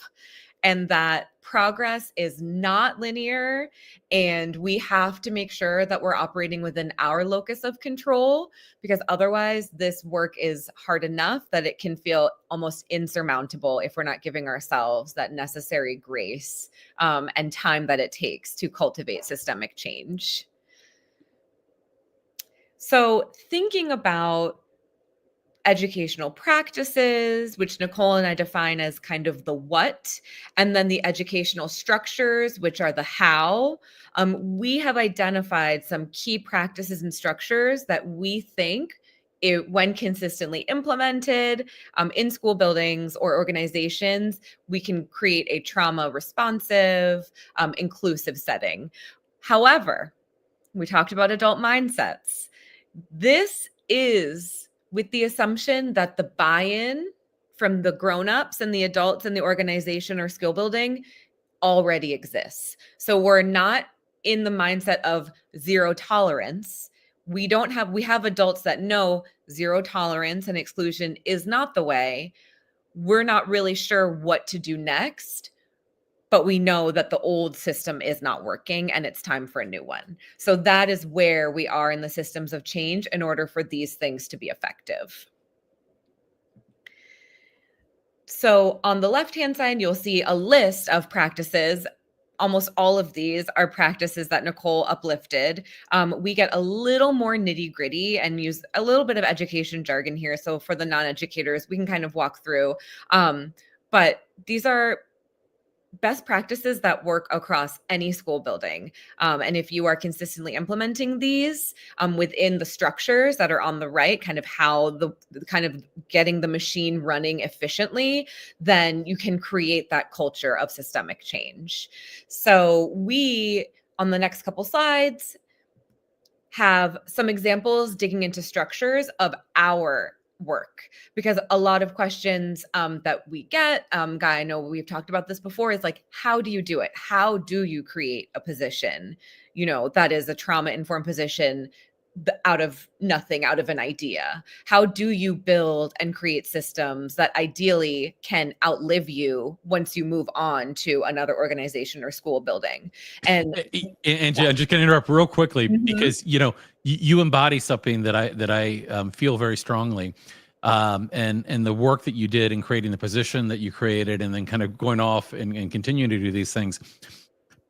and that progress is not linear, and we have to make sure that we're operating within our locus of control, because otherwise this work is hard enough that it can feel almost insurmountable if we're not giving ourselves that necessary grace and time that it takes to cultivate systemic change. So thinking about educational practices, which Nicole and I define as kind of the what, and then the educational structures, which are the how. We have identified some key practices and structures that we think, when consistently implemented in school buildings or organizations, we can create a trauma responsive, inclusive setting. However, we talked about adult mindsets. This is with the assumption that the buy-in from the grown-ups and the adults in the organization or skill building already exists. So we're not in the mindset of zero tolerance. We have adults that know zero tolerance and exclusion is not the way. We're not really sure what to do next, but we know that the old system is not working and it's time for a new one. So that is where we are in the systems of change in order for these things to be effective. So on the left-hand side, you'll see a list of practices. Almost all of these are practices that Nicole uplifted. We get a little more nitty-gritty and use a little bit of education jargon here. So for the non-educators, we can kind of walk through. But these are best practices that work across any school building. And if you are consistently implementing these within the structures that are on the right, kind of how the kind of getting the machine running efficiently, then you can create that culture of systemic change. So we, on the next couple slides, have some examples digging into structures of our work, because a lot of questions that we get, Guy, I know we've talked about this before, is like, how do you do it? How do you create a position, that is a trauma-informed position out of nothing, out of an idea? How do you build and create systems that ideally can outlive you once you move on to another organization or school building? And Angie, I'm just going to interrupt real quickly Mhm. because you embody something that I feel very strongly, and the work that you did in creating the position that you created, and then kind of going off and continuing to do these things.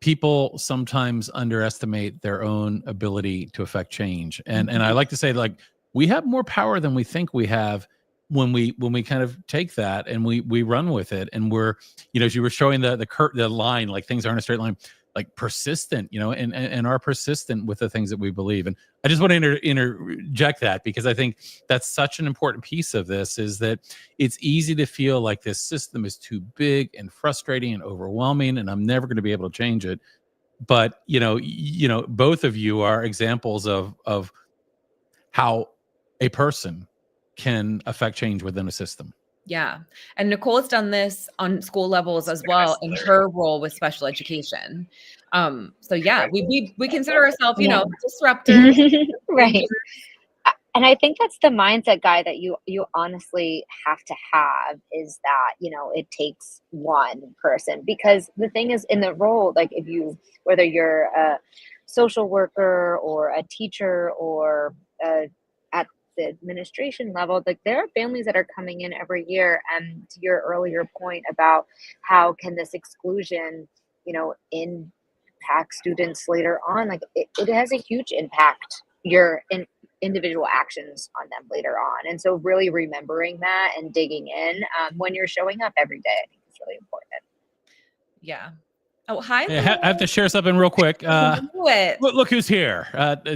People sometimes underestimate their own ability to affect change, and I like to say, like, we have more power than we think we have when we kind of take that and we run with it, and we're, as you were showing the line, like things aren't a straight line, like persistent, and are persistent with the things that we believe. And I just want to interject that, because I think that's such an important piece of this, is that it's easy to feel like this system is too big and frustrating and overwhelming, and I'm never going to be able to change it. But both of you are examples of how a person can affect change within a system. Yeah. And Nicole has done this on school levels as well in her role with special education. So yeah, we consider ourselves, Yeah. disruptors. Right. And I think that's the mindset, Guy, that you honestly have to have, is that, it takes one person. Because the thing is, in the role, like, whether you're a social worker or a teacher or at the administration level, like, there are families that are coming in every year. And to your earlier point about how can this exclusion, impact students later on, like, it has a huge impact individual actions on them later on. And so really remembering that and digging in when you're showing up every day, I think is really important. Yeah. Oh, hi. Hey, I have to share something real quick. Do it. Look who's here.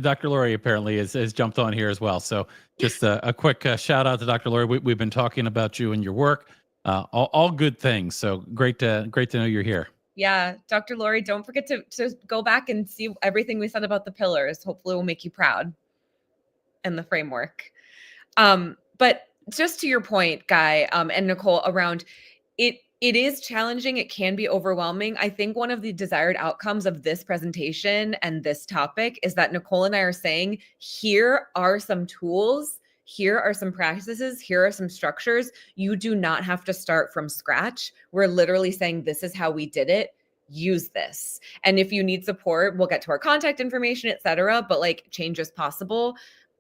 Dr. Lori apparently has jumped on here as well. So just a quick shout out to Dr. Lori. We've been talking about you and your work, all good things. So great to know you're here. Yeah. Dr. Lori, don't forget to go back and see everything we said about the pillars. Hopefully we'll make you proud. And the framework. But just to your point, Guy, and Nicole, around it is challenging. It can be overwhelming. I think one of the desired outcomes of this presentation and this topic is that Nicole and I are saying, here are some tools, here are some practices, here are some structures. You do not have to start from scratch. We're literally saying, this is how we did it. Use this. And if you need support, we'll get to our contact information, etc. But like, change is possible.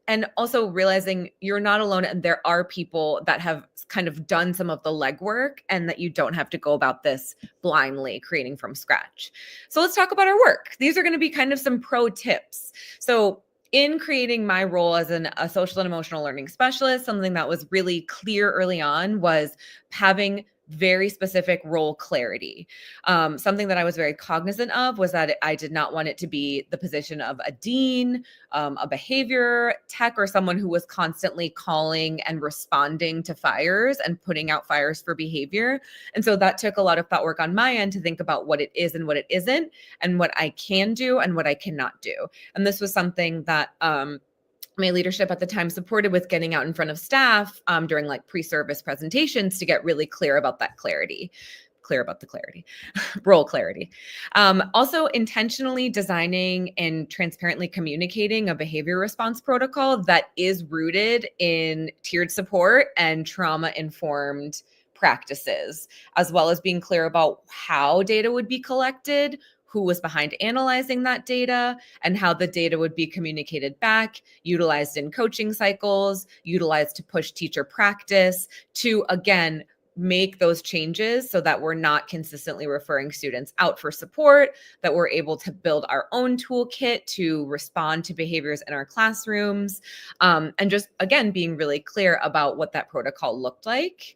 And also realizing you're not alone, and there are people that have kind of done some of the legwork, and that you don't have to go about this blindly creating from scratch. So let's talk about our work. These are going to be kind of some pro tips. So in creating my role as a social and emotional learning specialist, something that was really clear early on was having very specific role clarity. Something that I was very cognizant of was that I did not want it to be the position of a dean, a behavior tech, or someone who was constantly calling and responding to fires and putting out fires for behavior. And so that took a lot of thought work on my end to think about what it is and what it isn't, and what I can do and what I cannot do. And this was something that my leadership at the time supported with getting out in front of staff during like pre-service presentations to get really clear about that clarity. Role clarity. Also intentionally designing and transparently communicating a behavior response protocol that is rooted in tiered support and trauma-informed practices, as well as being clear about how data would be collected, who was behind analyzing that data, and how the data would be communicated back, utilized in coaching cycles, utilized to push teacher practice, to, again, make those changes so that we're not consistently referring students out for support, that we're able to build our own toolkit to respond to behaviors in our classrooms, and just, again, being really clear about what that protocol looked like.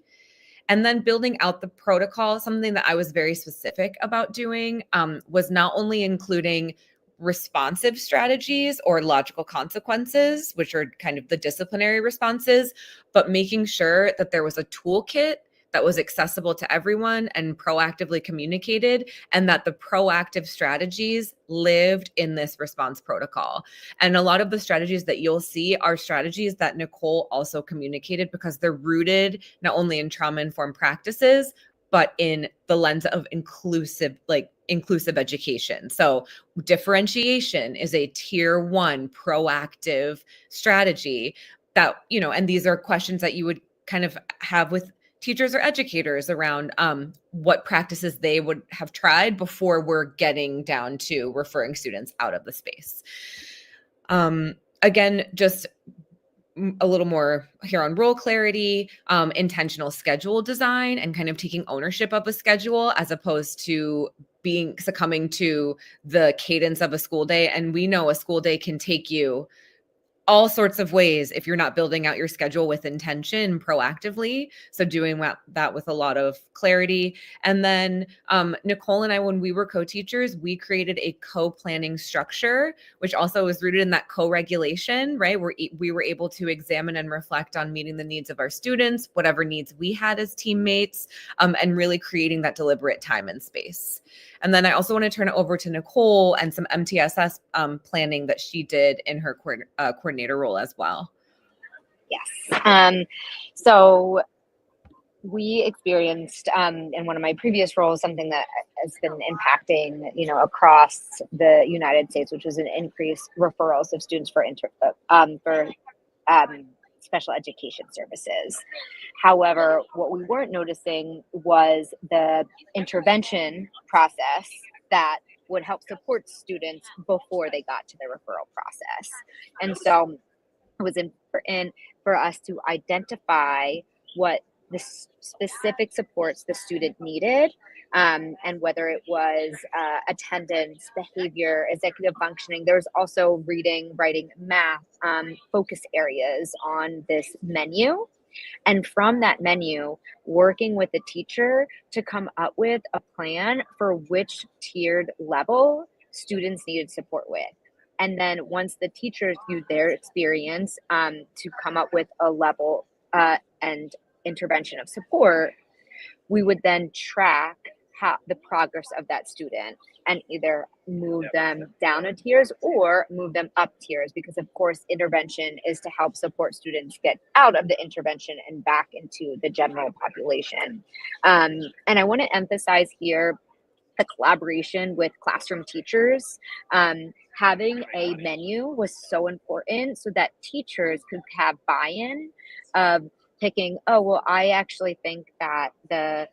And then building out the protocol, something that I was very specific about doing was not only including responsive strategies or logical consequences, which are kind of the disciplinary responses, but making sure that there was a toolkit that was accessible to everyone and proactively communicated, and that the proactive strategies lived in this response protocol. And a lot of the strategies that you'll see are strategies that Nicole also communicated, because they're rooted not only in trauma-informed practices, but in the lens of inclusive education. So differentiation is a tier 1 proactive strategy that, and these are questions that you would kind of have with teachers or educators around what practices they would have tried before we're getting down to referring students out of the space. Again, just a little more here on role clarity, intentional schedule design, and kind of taking ownership of a schedule as opposed to succumbing to the cadence of a school day. And we know a school day can take you all sorts of ways if you're not building out your schedule with intention proactively. So doing that with a lot of clarity. And then Nicole and I, when we were co-teachers, we created a co-planning structure, which also was rooted in that co-regulation, right? Where we were able to examine and reflect on meeting the needs of our students, whatever needs we had as teammates, and really creating that deliberate time and space. And then I also want to turn it over to Nicole and some MTSS planning that she did in her coordinator role as well. Yes. So we experienced in one of my previous roles something that has been impacting, across the United States, which was an increased referrals of students for special education services. However, what we weren't noticing was the intervention process that would help support students before they got to the referral process. And so it was important for us to identify what the specific supports the student needed, and whether it was attendance, behavior, executive functioning. There's also reading, writing, math, focus areas on this menu. And from that menu, working with the teacher to come up with a plan for which tiered level students needed support with. And then once the teachers used their experience to come up with a level and intervention of support, we would then track the progress of that student and either move them down a tiers or move them up tiers, because of course intervention is to help support students get out of the intervention and back into the general population. And I want to emphasize here the collaboration with classroom teachers. Having a menu was so important so that teachers could have buy-in of picking, I actually think that the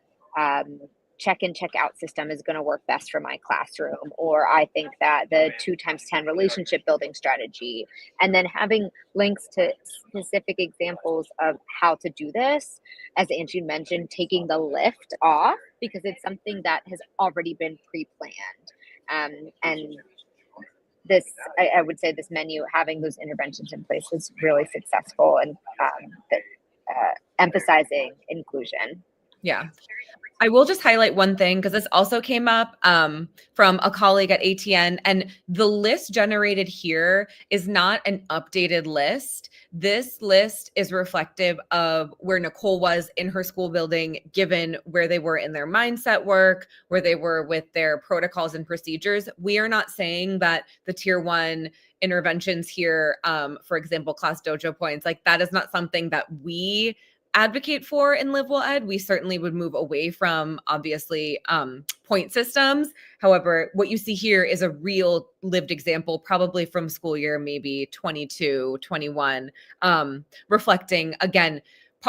check-in, check-out system is going to work best for my classroom, or I think that the 2x10 relationship building strategy, and then having links to specific examples of how to do this. As Angie mentioned, taking the lift off because it's something that has already been pre-planned. And this, I would say this menu, having those interventions in place was really successful and emphasizing inclusion. Yeah. I will just highlight one thing, because this also came up from a colleague at ATN, and the list generated here is not an updated list. This list is reflective of where Nicole was in her school building, given where they were in their mindset work, where they were with their protocols and procedures. We are not saying that the tier 1 interventions here, for example, class dojo points, like that is not something that we advocate for in LiveWellEd. We certainly would move away from, obviously, point systems. However, what you see here is a real lived example, probably from school year maybe 22, 21, reflecting, again,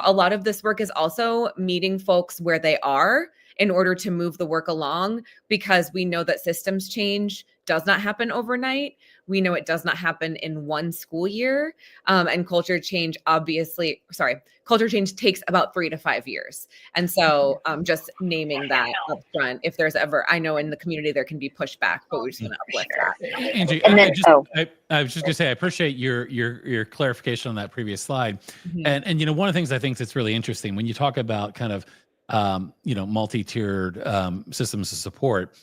a lot of this work is also meeting folks where they are in order to move the work along, because we know that systems change does not happen overnight. We know it does not happen in one school year. And culture change takes about 3 to 5 years. And so just naming that up front, if there's ever, I know in the community there can be pushback, but we're just going to uplift that. Angie, And then, I was just going to say, I appreciate your clarification on that previous slide. Mhm. And one of the things I think that's really interesting when you talk about kind of, multi-tiered systems of support,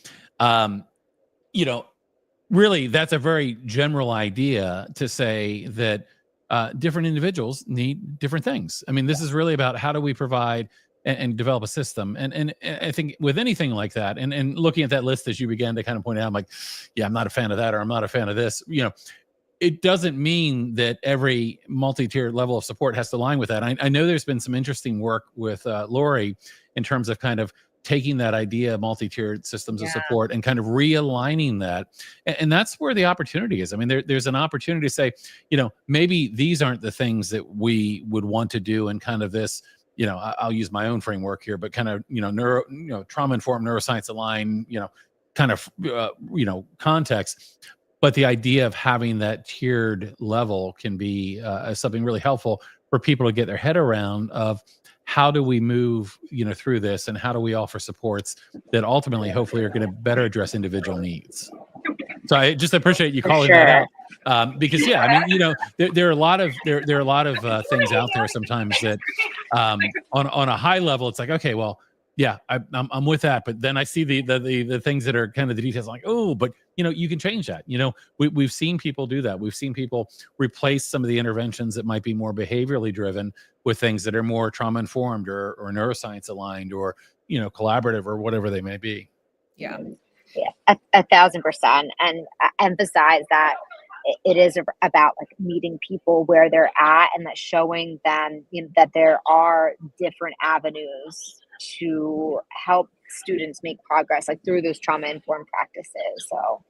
really, that's a very general idea to say that different individuals need different things. I mean, this is really about how do we provide and develop a system. And I think with anything like that, and looking at that list as you began to kind of point out, I'm like, yeah, I'm not a fan of that, or I'm not a fan of this. It doesn't mean that every multi-tiered level of support has to align with that. I know there's been some interesting work with Lori in terms of kind of taking that idea of multi-tiered systems of support and kind of realigning that. And that's where the opportunity is. I mean, there's an opportunity to say, maybe these aren't the things that we would want to do in kind of this, I'll use my own framework here, but kind of, trauma-informed, neuroscience aligned, kind of, context. But the idea of having that tiered level can be something really helpful for people to get their head around of how do we move, through this, and how do we offer supports that ultimately, hopefully, are going to better address individual needs. So I just appreciate you calling that out, because I mean, there are a lot of things out there sometimes that on a high level, it's like, okay, well, yeah, I'm with that, but then I see the things that are kind of the details, like, oh, but you can change that. We've seen people do that. We've seen people replace some of the interventions that might be more behaviorally driven with things that are more trauma informed or neuroscience aligned or collaborative or whatever they may be. Yeah, 1,000%, and I emphasize that it is about like meeting people where they're at, and that showing them that there are different avenues to help students make progress, like through those trauma-informed practices. So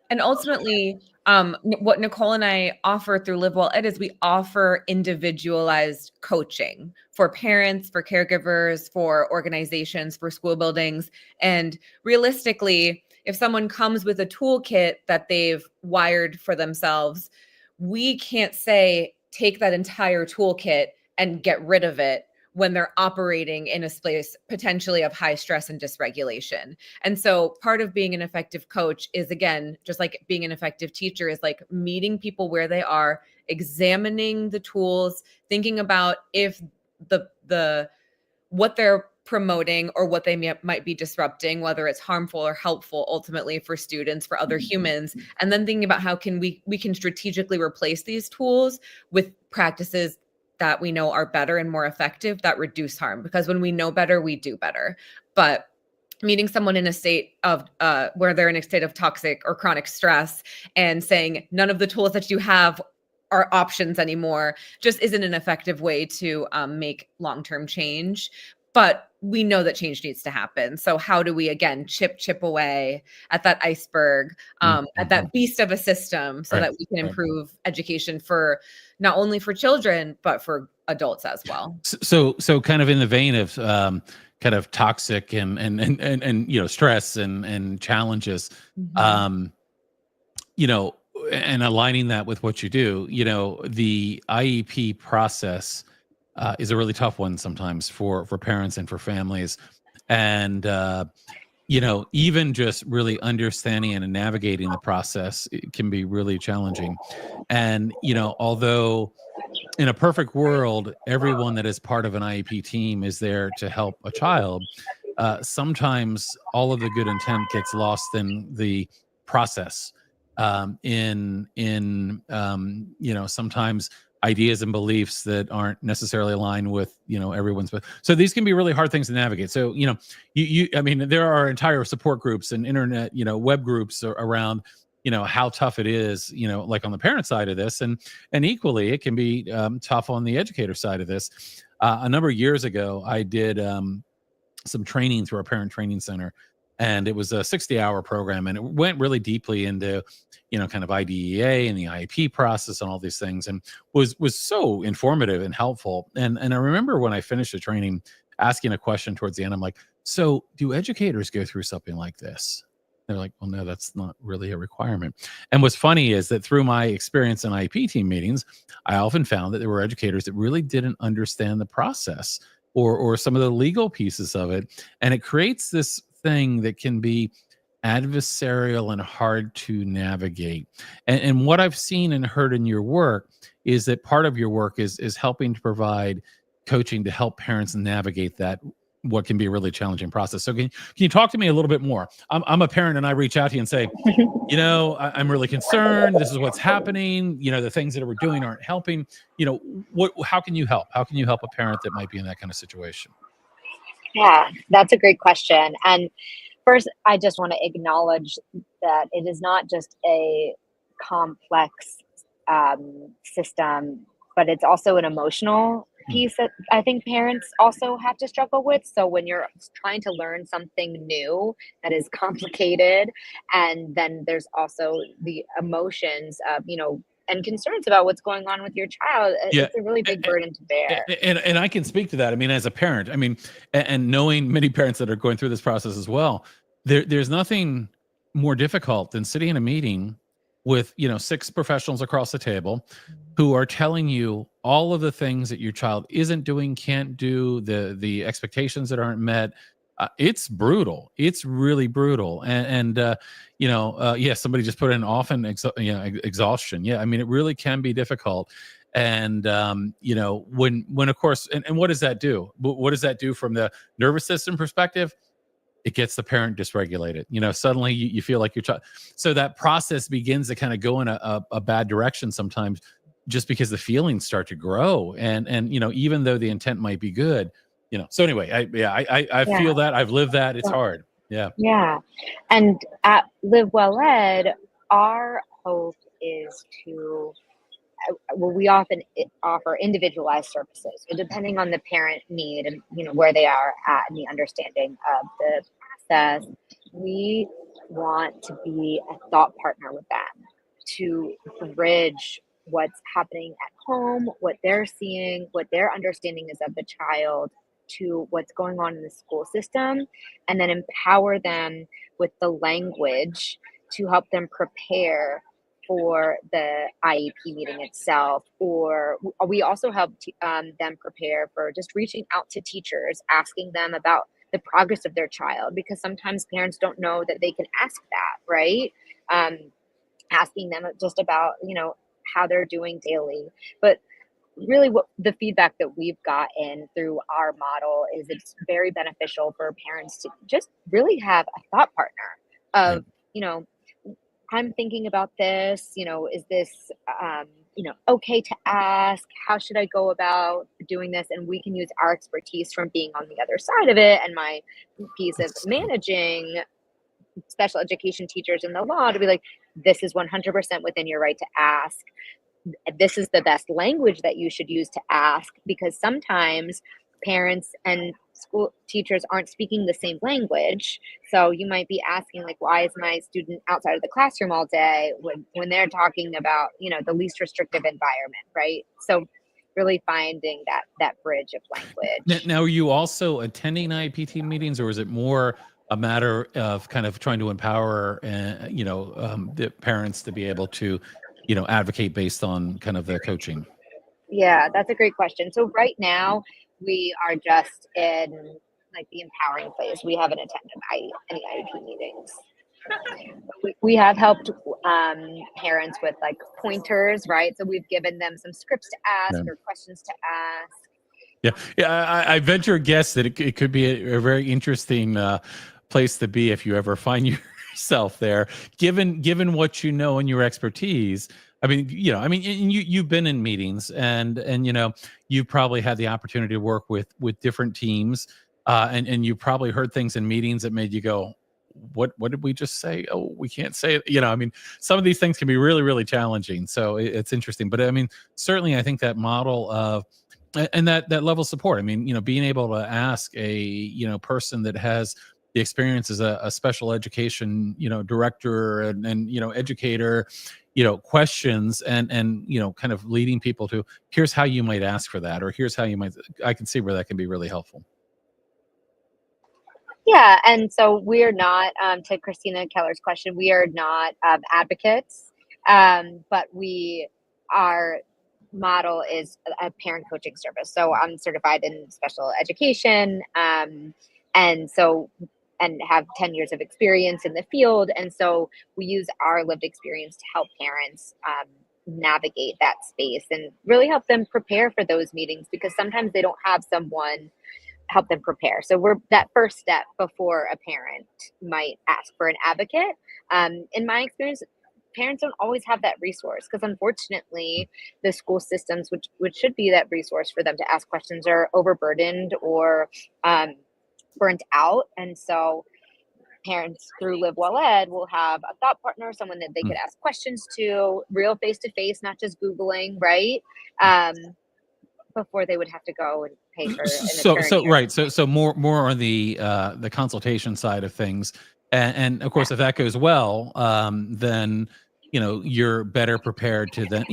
and ultimately what Nicole and I offer through LiveWellEd is we offer individualized coaching for parents, for caregivers, for organizations, for school buildings. And realistically, if someone comes with a toolkit that they've wired for themselves, we can't say take that entire toolkit and get rid of it when they're operating in a space potentially of high stress and dysregulation. And so part of being an effective coach is, again, just like being an effective teacher, is like meeting people where they are, examining the tools, thinking about if the what they're promoting or what they might be disrupting, whether it's harmful or helpful ultimately for students, for other humans, and then thinking about how can we can strategically replace these tools with practices that we know are better and more effective, that reduce harm. Because when we know better, we do better. But meeting someone in a state of where they're in a state of toxic or chronic stress and saying none of the tools that you have are options anymore just isn't an effective way to make long-term change. But we know that change needs to happen. So how do we, again, chip away at that iceberg, at that beast of a system, so that we can improve education for not only for children, but for adults as well. So kind of in the vein of kind of toxic and stress and challenges, and aligning that with what you do, the IEP process is a really tough one sometimes for parents and for families. And, even just really understanding and navigating the process, it can be really challenging. And, although in a perfect world, everyone that is part of an IEP team is there to help a child, sometimes all of the good intent gets lost in the process. Sometimes ideas and beliefs that aren't necessarily aligned with, everyone's. So these can be really hard things to navigate. So, there are entire support groups and internet, web groups around, how tough it is, like on the parent side of this, and equally it can be tough on the educator side of this. A number of years ago, I did some training through our parent training center, and it was a 60-hour program, and it went really deeply into, kind of IDEA and the IEP process and all these things, and was so informative and helpful. And I remember when I finished the training, asking a question towards the end. I'm like, so do educators go through something like this? They're like, well, no, that's not really a requirement. And what's funny is that through my experience in IEP team meetings, I often found that there were educators that really didn't understand the process or some of the legal pieces of it. And it creates this thing that can be adversarial and hard to navigate. And what I've seen and heard in your work is that part of your work is helping to provide coaching to help parents navigate that what can be a really challenging process. So can you talk to me a little bit more? I'm a parent and I reach out to you and say, I'm really concerned. This is what's happening. The things that we're doing aren't helping. How can you help? How can you help a parent that might be in that kind of situation? Yeah, that's a great question. And first, I just want to acknowledge that it is not just a complex system, but it's also an emotional piece that I think parents also have to struggle with. So when you're trying to learn something new that is complicated, and then there's also the emotions of, and concerns about what's going on with your child, it's a really big burden to bear. And I can speak to that. I mean, as a parent, and knowing many parents that are going through this process as well, there's nothing more difficult than sitting in a meeting with 6 professionals across the table who are telling you all of the things that your child isn't doing, can't do, the expectations that aren't met. It's brutal. It's really brutal. Somebody just put in often exhaustion. Yeah, I mean, it really can be difficult. And when of course, and what does that do? What does that do from the nervous system perspective? It gets the parent dysregulated. Suddenly you feel like your child. So that process begins to kind of go in a bad direction sometimes, just because the feelings start to grow. And even though the intent might be good, So anyway, I feel that. I've lived that. It's hard. Yeah. Yeah. And at LiveWellEd, our hope is to, we often offer individualized services. So depending on the parent need and, where they are at and the understanding of the process, we want to be a thought partner with them to bridge what's happening at home, what they're seeing, what their understanding is of the child, to what's going on in the school system, and then empower them with the language to help them prepare for the IEP meeting itself. Or we also help them prepare for just reaching out to teachers, asking them about the progress of their child, because sometimes parents don't know that they can ask that, right? Asking them just about, how they're doing daily. But really what the feedback that we've gotten through our model is it's very beneficial for parents to just really have a thought partner of, I'm thinking about this, is this, okay to ask? How should I go about doing this? And we can use our expertise from being on the other side of it and my piece of managing special education teachers in the law to be like, this is 100% within your right to ask. This is the best language that you should use to ask, because sometimes parents and school teachers aren't speaking the same language. So you might be asking, like, why is my student outside of the classroom all day when they're talking about, the least restrictive environment, right? So really finding that bridge of language. Now, are you also attending IPT meetings, or is it more a matter of kind of trying to empower, the parents to be able to, advocate based on kind of the coaching? Yeah, that's a great question. So right now we are just in like the empowering phase. We haven't attended any IEP meetings. We have helped parents with like pointers, right? So we've given them some scripts to ask or questions to ask. Yeah. I venture a guess that it could be a very interesting place to be if you ever find yourself there, given what you know and your expertise. You've been in meetings and you've probably had the opportunity to work with different teams, and you probably heard things in meetings that made you go, what did we just say? Oh, we can't say it. Some of these things can be really, really challenging. So it's interesting. But certainly I think that model of, and that level of support, being able to ask a, person that has the experience as a special education, director and educator, questions and kind of leading people to, here's how you might ask for that, or here's how you might, I can see where that can be really helpful. Yeah, and so we're not, to Christina Keller's question, we are not advocates, but our model is a parent coaching service. So I'm certified in special education, and have 10 years of experience in the field. And so we use our lived experience to help parents navigate that space and really help them prepare for those meetings, because sometimes they don't have someone help them prepare. So we're that first step before a parent might ask for an advocate. In my experience, parents don't always have that resource because unfortunately the school systems, which should be that resource for them to ask questions, are overburdened or burnt out. And so parents through LiveWellEd will have a thought partner, someone that they could ask questions to, real face-to-face, not just Googling, right? Before they would have to go and pay for an attorney. So right. So more on the consultation side of things. And of course, if that goes well, then, you're better prepared to then,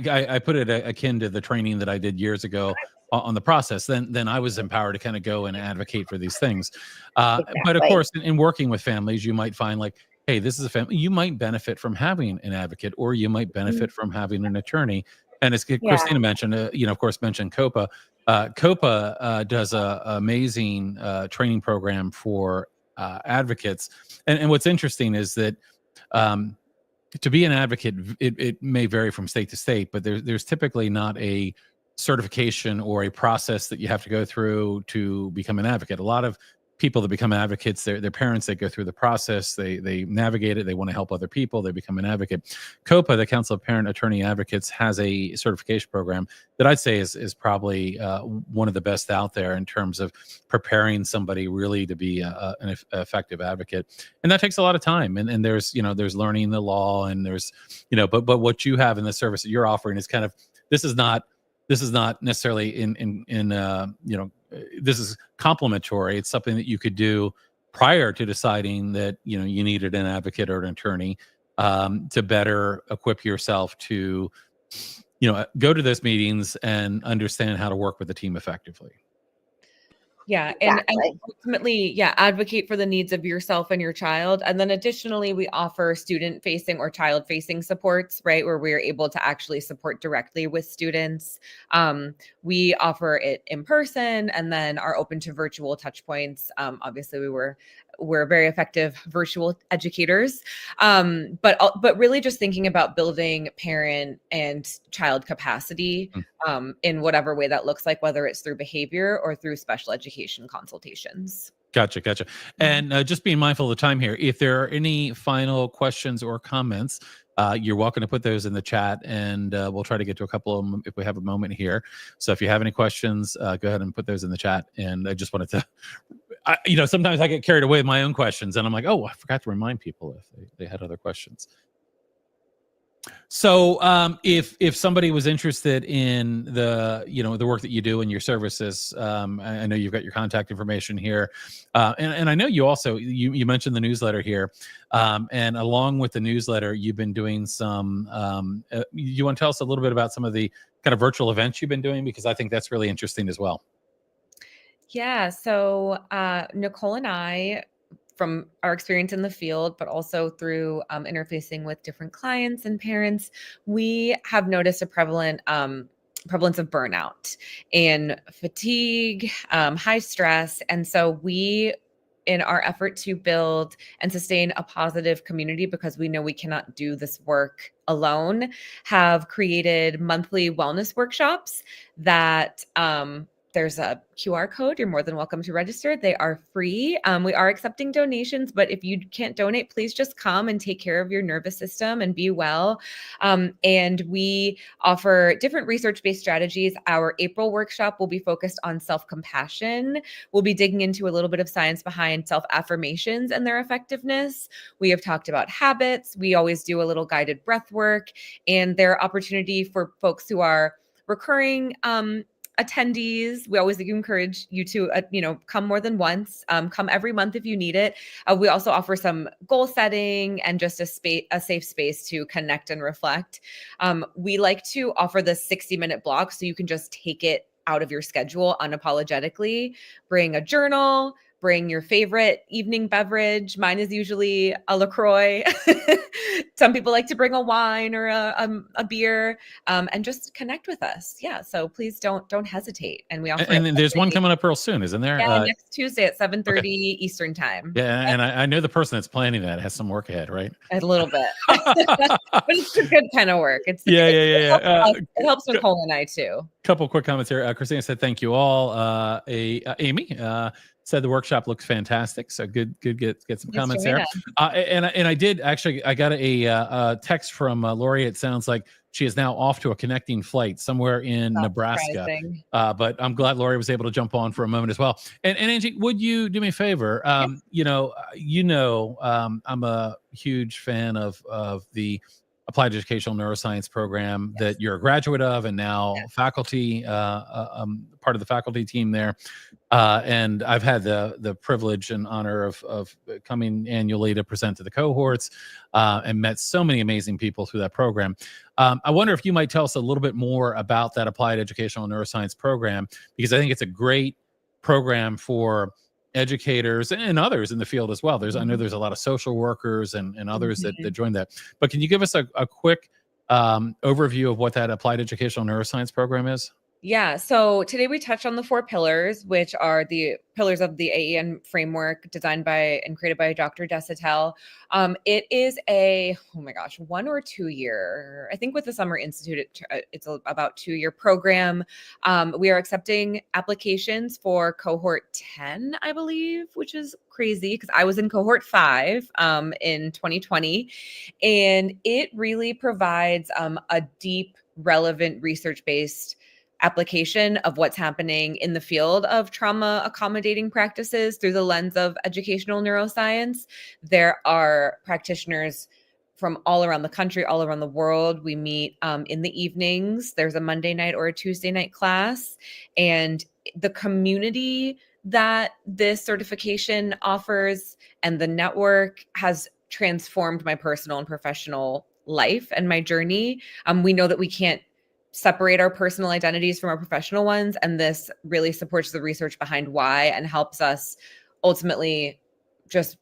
I put it akin to the training that I did years ago on the process. Then I was empowered to kind of go and advocate for these things. But of Exactly. course, in working with families, you might find like, hey, this is a family. You might benefit from having an advocate, or you might benefit from having an attorney. And as Christina mentioned, of course, mentioned COPA. COPA does a amazing training program for advocates. And what's interesting is that to be an advocate, it may vary from state to state, but there's typically not a certification or a process that you have to go through to become an advocate. A lot of people that become advocates, their parents, they go through the process, they navigate it, they want to help other people, they become an advocate. COPA, the Council of Parent Attorney Advocates, has a certification program that I'd say is probably one of the best out there in terms of preparing somebody really to be an effective advocate. And that takes a lot of time. And there's learning the law, and there's, but what you have in the service that you're offering is kind of, this is not necessarily this is complementary. It's something that you could do prior to deciding that, you needed an advocate or an attorney to better equip yourself to, go to those meetings and understand how to work with the team effectively. Yeah. Exactly. And ultimately, advocate for the needs of yourself and your child. And then additionally, we offer student facing or child facing supports, right? Where we're able to actually support directly with students. We offer it in person and then are open to virtual touch points. Obviously we're very effective virtual educators. But really just thinking about building parent and child capacity in whatever way that looks like, whether it's through behavior or through special education consultations. Gotcha. And just being mindful of the time here, if there are any final questions or comments, you're welcome to put those in the chat, and we'll try to get to a couple of them if we have a moment here. So if you have any questions, go ahead and put those in the chat. And I just wanted to, sometimes I get carried away with my own questions, and I'm like, oh, I forgot to remind people if they had other questions. So if somebody was interested in the work that you do and your services, I know you've got your contact information here. And I know you also, you mentioned the newsletter here. And along with the newsletter, you've been doing some, you want to tell us a little bit about some of the kind of virtual events you've been doing? Because I think that's really interesting as well. Yeah. So Nicole and I, from our experience in the field, but also through interfacing with different clients and parents, we have noticed a prevalence of burnout and fatigue, high stress. And so we, in our effort to build and sustain a positive community, because we know we cannot do this work alone, have created monthly wellness workshops that there's a QR code. You're more than welcome to register. They are free. We are accepting donations, but if you can't donate, please just come and take care of your nervous system and be well. And we offer different research-based strategies. Our April workshop will be focused on self-compassion. We'll be digging into a little bit of science behind self-affirmations and their effectiveness. We have talked about habits. We always do a little guided breath work, and their opportunity for folks who are recurring attendees. We always encourage you to, come more than once, come every month if you need it. We also offer some goal setting and just a safe space to connect and reflect. We like to offer the 60-minute block so you can just take it out of your schedule unapologetically. Bring a journal, bring your favorite evening beverage. Mine is usually a LaCroix. Some people like to bring a wine or a beer, and just connect with us. Yeah. So please don't hesitate. And we offer And then there's one free. coming up real soon, isn't there? Yeah, next Tuesday at 7:30 Okay. Eastern time. Yeah, and I know the person that's planning that has some work ahead, right? A little bit. But it's the good kind of work. It's Yeah. It helps Nicole and I too. Couple quick comments here. Christina said, "Thank you all." Amy said the workshop looks fantastic. So good. Get some Yes, comments there. Joanna. And I did actually. I got a text from Lori. It sounds like she is now off to a connecting flight somewhere in Not Nebraska. surprising. But I'm glad Lori was able to jump on for a moment as well. And Angie, would you do me a favor? I'm a huge fan of the applied educational neuroscience program that you're a graduate of, and now faculty, part of the faculty team there. And I've had the privilege and honor of coming annually to present to the cohorts, and met so many amazing people through that program. I wonder if you might tell us a little bit more about that applied educational neuroscience program, because I think it's a great program for educators and others in the field as well. I know there's a lot of social workers and others that join that. But can you give us a quick overview of what that applied educational neuroscience program is? Yeah. So today we touched on the 4 pillars, which are the pillars of the AEN framework designed by and created by Dr. Desautels. It is a, 1 or 2 year, I think with the Summer Institute, it's about 2-year program. We are accepting applications for cohort 10, I believe, which is crazy because I was in cohort 5 in 2020. And it really provides a deep, relevant, research-based application of what's happening in the field of trauma accommodating practices through the lens of educational neuroscience. There are practitioners from all around the country, all around the world. We meet in the evenings. There's a Monday night or a Tuesday night class. And the community that this certification offers and the network has transformed my personal and professional life and my journey. We know that we can't separate our personal identities from our professional ones. And this really supports the research behind why and helps us ultimately just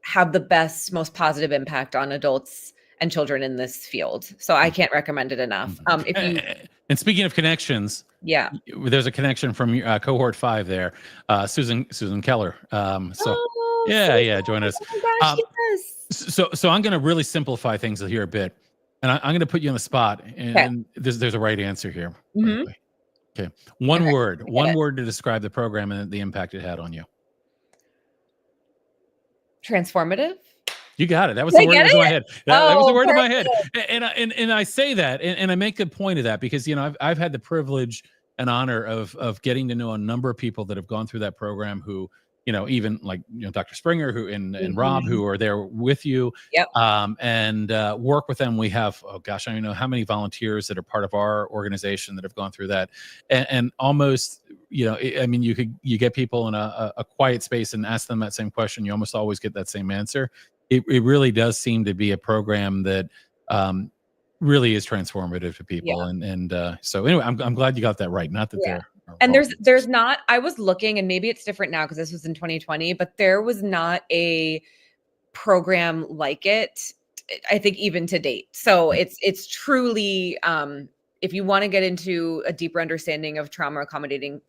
have the best, most positive impact on adults and children in this field. So I can't recommend it enough. And speaking of connections, there's a connection from cohort 5 there, Susan Keller. Join us. Oh my gosh, So I'm going to really simplify things here a bit. And I'm going to put you on the spot, and there's a right answer here. Mm-hmm. Okay. One word to describe the program and the impact it had on you. Transformative. You got it. That was the word that was in my head. That was the word in my head. And I say that, and I make a point of that because, I've had the privilege and honor of getting to know a number of people that have gone through that program who, even like, Dr. Springer and Rob, who are there with you, and work with them. We have, I don't know how many volunteers that are part of our organization that have gone through that. And almost, you get people in a quiet space and ask them that same question. You almost always get that same answer. It really does seem to be a program that really is transformative to people. So anyway, I'm glad you got that right. Not that they're and there's not, I was looking, and maybe it's different now because this was in 2020, but there was not a program like it, I think, even to date. So it's truly, if you want to get into a deeper understanding of trauma accommodating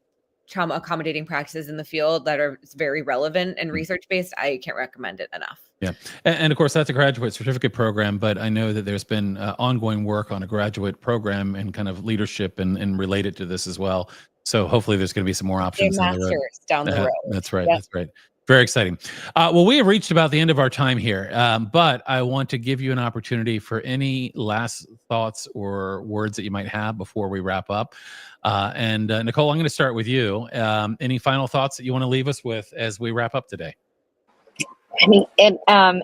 practices in the field that are very relevant and research-based, I can't recommend it enough. Yeah. And of course, that's a graduate certificate program, but I know that there's been ongoing work on a graduate program and kind of leadership and related to this as well. So hopefully there's going to be some more options down the road. That's right. Yep. That's right. Very exciting. Well, we have reached about the end of our time here, but I want to give you an opportunity for any last thoughts or words that you might have before we wrap up. And Nicole, I'm going to start with you. Any final thoughts that you want to leave us with as we wrap up today? I mean, it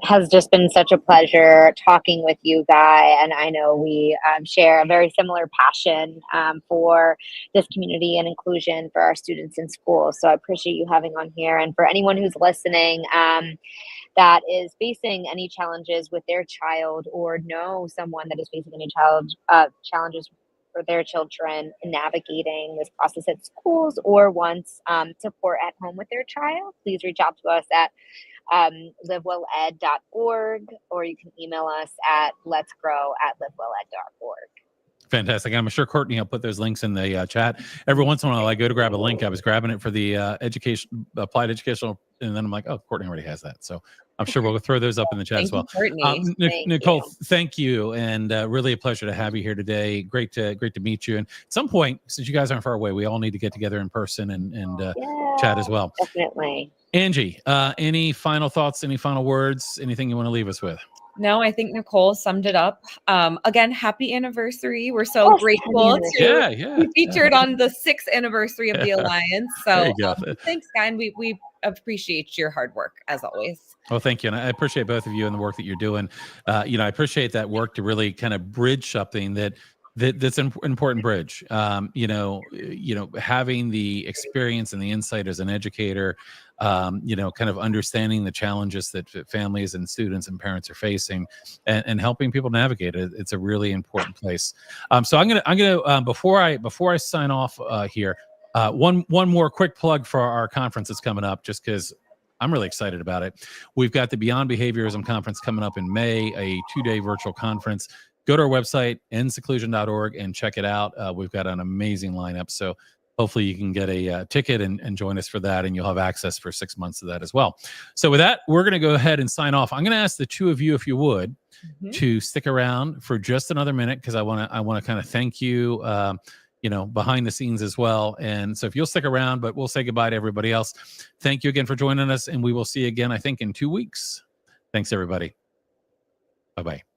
has just been such a pleasure talking with you, Guy, and I know we share a very similar passion for this community and inclusion for our students in school. So I appreciate you having on here. And for anyone who's listening that is facing any challenges with their child or know someone that is facing any challenges for their children in navigating this process at schools or wants support at home with their child, please reach out to us at livewelled.org, or you can email us at letsgrow@livewelled.org. Fantastic. I'm sure Courtney will put those links in the chat. Every once in a while, I go to grab a link. I was grabbing it for the applied educational, and then I'm like, oh, Courtney already has that. So I'm sure we'll throw those up in the chat as well. Courtney. Nicole, thank you, and really a pleasure to have you here today. Great to meet you. And at some point, since you guys aren't far away, we all need to get together in person and chat as well. Definitely. Angie, any final thoughts? Any final words? Anything you want to leave us with? No, I think Nicole summed it up. Again, happy anniversary. We're so grateful to be featured on the 6th anniversary of the Alliance. So thanks, guy. And we appreciate your hard work as always. Well, thank you. And I appreciate both of you and the work that you're doing. I appreciate that work to really kind of bridge something that's an important bridge. Having the experience and the insight as an educator, kind of understanding the challenges that families and students and parents are facing, and helping people navigate it. It's a really important place. So I'm gonna before I sign off here, one more quick plug for our conference that's coming up, just because I'm really excited about it. We've got the Beyond Behaviorism Conference coming up in May, a 2-day virtual conference. Go to our website, endseclusion.org, and check it out. We've got an amazing lineup. So hopefully you can get a ticket and join us for that, and you'll have access for 6 months of that as well. So with that, we're going to go ahead and sign off. I'm going to ask the two of you, if you would, to stick around for just another minute, because I want to kind of thank you, behind the scenes as well. And so if you'll stick around, but we'll say goodbye to everybody else. Thank you again for joining us, and we will see you again, I think, in 2 weeks. Thanks, everybody. Bye-bye.